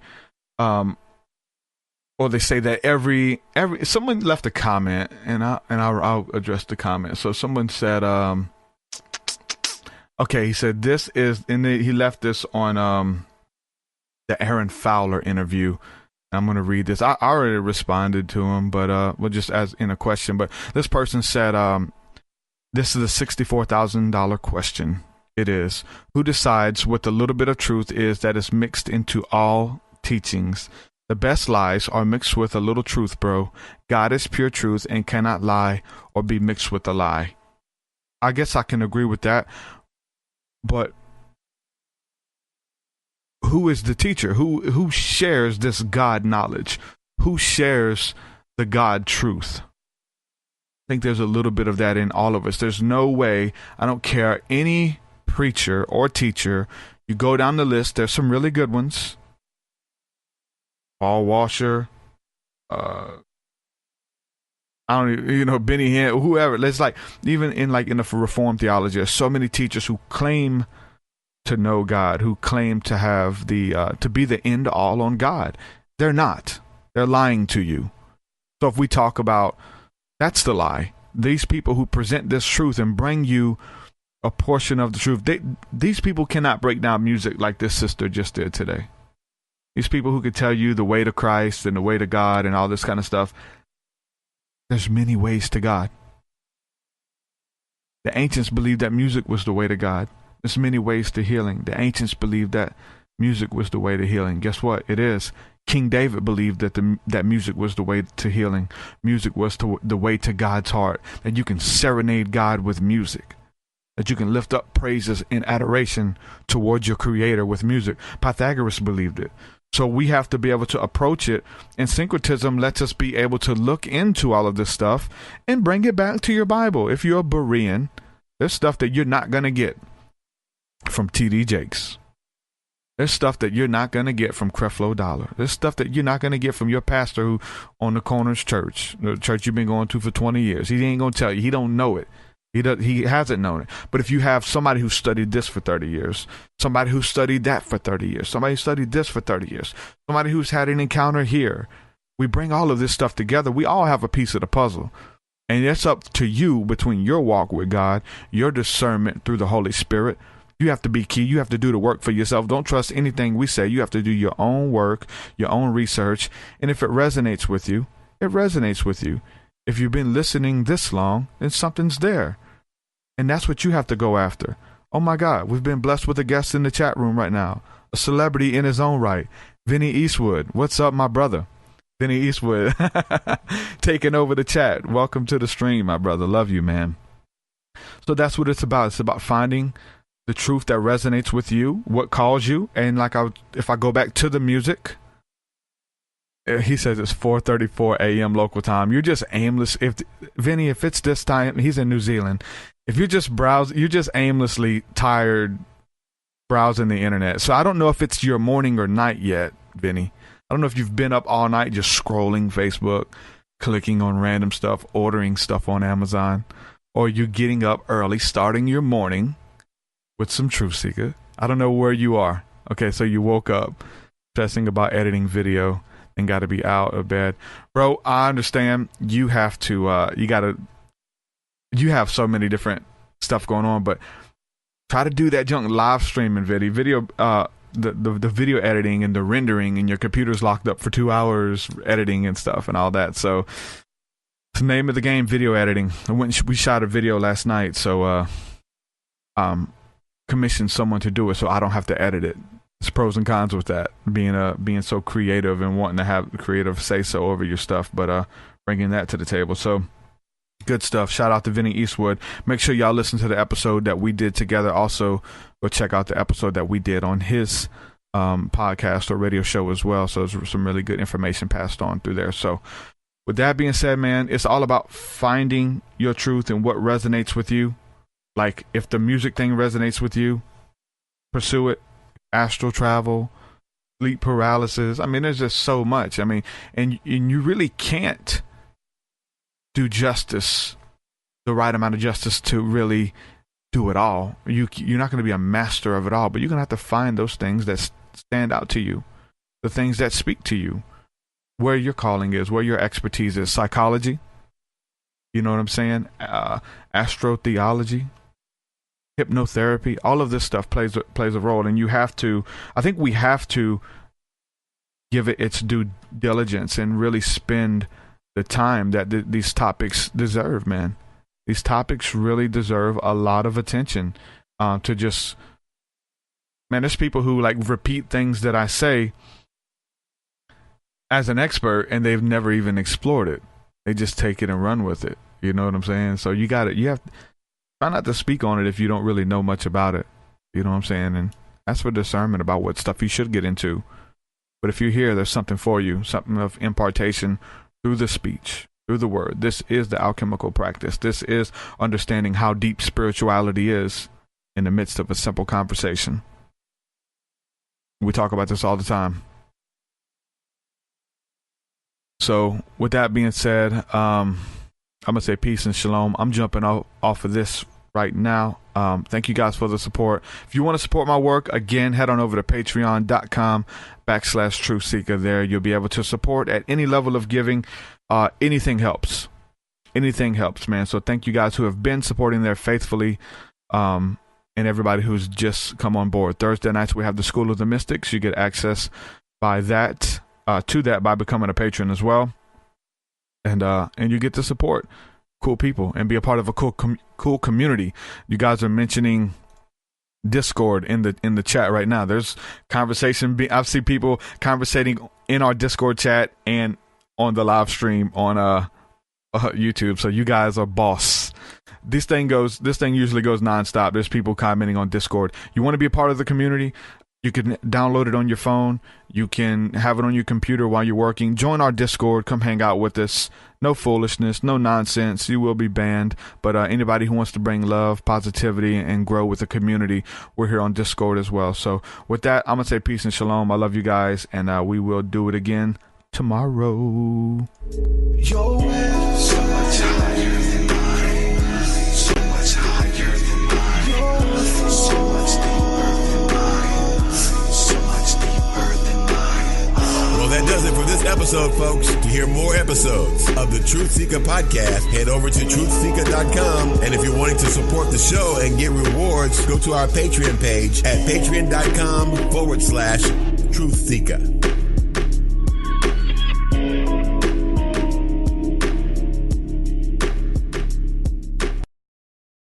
or they say that every someone left a comment, and I'll address the comment. So someone said, okay, he said this is, and he left this on the Aaron Fowler interview. I'm going to read this. I already responded to him, but well, just as in a question. But this person said, this is a $64,000 question. It is. Who decides what the little bit of truth is that is mixed into all teachings? The best lies are mixed with a little truth, bro. God is pure truth and cannot lie or be mixed with a lie. I guess I can agree with that. But who is the teacher? Who shares this God knowledge? Who shares the God truth? I think there's a little bit of that in all of us. There's no way, I don't care, any preacher or teacher, you go down the list, there's some really good ones. Paul Washer, I don't even, you know, Benny Hinn, whoever. It's like, even in the Reformed theology, there's so many teachers who claim to know God, who claim to have to be the end all on God. They're not. They're lying to you. So if we talk about, that's the lie. These people who present this truth and bring you a portion of the truth, these people cannot break down music like this sister just did today. These people who could tell you the way to Christ and the way to God and all this kind of stuff. There's many ways to God. The ancients believed that music was the way to God. There's many ways to healing. The ancients believed that music was the way to healing. Guess what? It is. King David believed that that music was the way to healing. Music was the way to God's heart. That you can serenade God with music. That you can lift up praises and adoration towards your Creator with music. Pythagoras believed it. So we have to be able to approach it. And syncretism lets us be able to look into all of this stuff and bring it back to your Bible. If you're a Berean, there's stuff that you're not going to get from TD Jakes. There's stuff that you're not going to get from Creflo Dollar. There's stuff that you're not going to get from your pastor who on the corner's church, the church you've been going to for 20 years. He ain't going to tell you. He don't know it. He hasn't known it. But if you have somebody who studied this for 30 years, somebody who studied that for 30 years, somebody who studied this for 30 years, somebody who's had an encounter here, we bring all of this stuff together. We all have a piece of the puzzle. And it's up to you between your walk with God, your discernment through the Holy Spirit. You have to be key. You have to do the work for yourself. Don't trust anything we say. You have to do your own work, your own research. And if it resonates with you, it resonates with you. If you've been listening this long, then something's there. And that's what you have to go after. Oh my God, we've been blessed with a guest in the chat room right now. A celebrity in his own right. Vinny Eastwood. What's up, my brother? Vinny Eastwood taking over the chat. Welcome to the stream, my brother. Love you, man. So that's what it's about. It's about finding the truth that resonates with you, what calls you. And if I go back to the music, he says it's 4:34 a.m. local time. You're just aimless. Vinny, if it's this time, he's in New Zealand. If you're just you're just aimlessly tired browsing the internet. So I don't know if it's your morning or night yet, Vinny. I don't know if you've been up all night just scrolling Facebook, clicking on random stuff, ordering stuff on Amazon, or you're getting up early, starting your morning with some TruthSeekah. I don't know where you are. Okay, so you woke up stressing about editing video and got to be out of bed. Bro, I understand you have to, you have so many different stuff going on, but try to do that junk live streaming video, the video editing and the rendering, and your computer's locked up for 2 hours editing and stuff and all that. So it's the name of the game, video editing. We shot a video last night, so commissioned someone to do it so I don't have to edit it. There's pros and cons with that, being so creative and wanting to have the creative say so over your stuff, but bringing that to the table. So good stuff. Shout out to Vinny Eastwood. Make sure y'all listen to the episode that we did together. Also, go check out the episode that we did on his podcast or radio show as well. So there's some really good information passed on through there. So with that being said, man, it's all about finding your truth and what resonates with you. Like if the music thing resonates with you, pursue it. Astral travel, sleep paralysis. I mean, there's just so much. I mean, and you really can't do justice, the right amount of justice to really do it all. You're not going to be a master of it all, but you're going to have to find those things that stand out to you, the things that speak to you, where your calling is, where your expertise is. Psychology, you know what I'm saying? Astrotheology, hypnotherapy, all of this stuff plays a role, and I think we have to give it its due diligence and really spend the time that these topics deserve, man. These topics really deserve a lot of attention. There's people who repeat things that I say as an expert, and they've never even explored it. They just take it and run with it. You know what I'm saying? So you have try not to speak on it if you don't really know much about it. You know what I'm saying? And that's for discernment about what stuff you should get into. But if you're here, there's something for you, something of impartation through the speech, through the word. This is the alchemical practice. This is understanding how deep spirituality is in the midst of a simple conversation. We talk about this all the time. So with that being said, I'm going to say peace and shalom. I'm jumping off of this right now. Thank you guys for the support. If you want to support my work, again, head on over to patreon.com/TruthSeekah. There you'll be able to support at any level of giving. Anything helps. Anything helps, man. So thank you guys who have been supporting there faithfully, and everybody who's just come on board. Thursday nights we have the School of the Mystics. You get access to that by becoming a patron as well. And you get to support cool people and be a part of a cool community. You guys are mentioning Discord in the chat right now. There's conversation. I've seen people conversating in our Discord chat and on the live stream on YouTube. So you guys are boss. This thing usually goes nonstop. There's people commenting on Discord. You want to be a part of the community? You can download it on your phone. You can have it on your computer while you're working. Join our Discord. Come hang out with us. No foolishness, no nonsense. You will be banned. But anybody who wants to bring love, positivity, and grow with the community, we're here on Discord as well. So with that, I'm going to say peace and shalom. I love you guys, and we will do it again tomorrow. Your way so much higher than mine, so much higher than mine, so much deeper than mine, so much deeper than mine. Well, that does it for this episode, folks. To hear more episodes of the TruthSeekah Podcast, head over to TruthSeekah.com. And if you're wanting to support the show and get rewards, go to our Patreon page at patreon.com/TruthSeekah.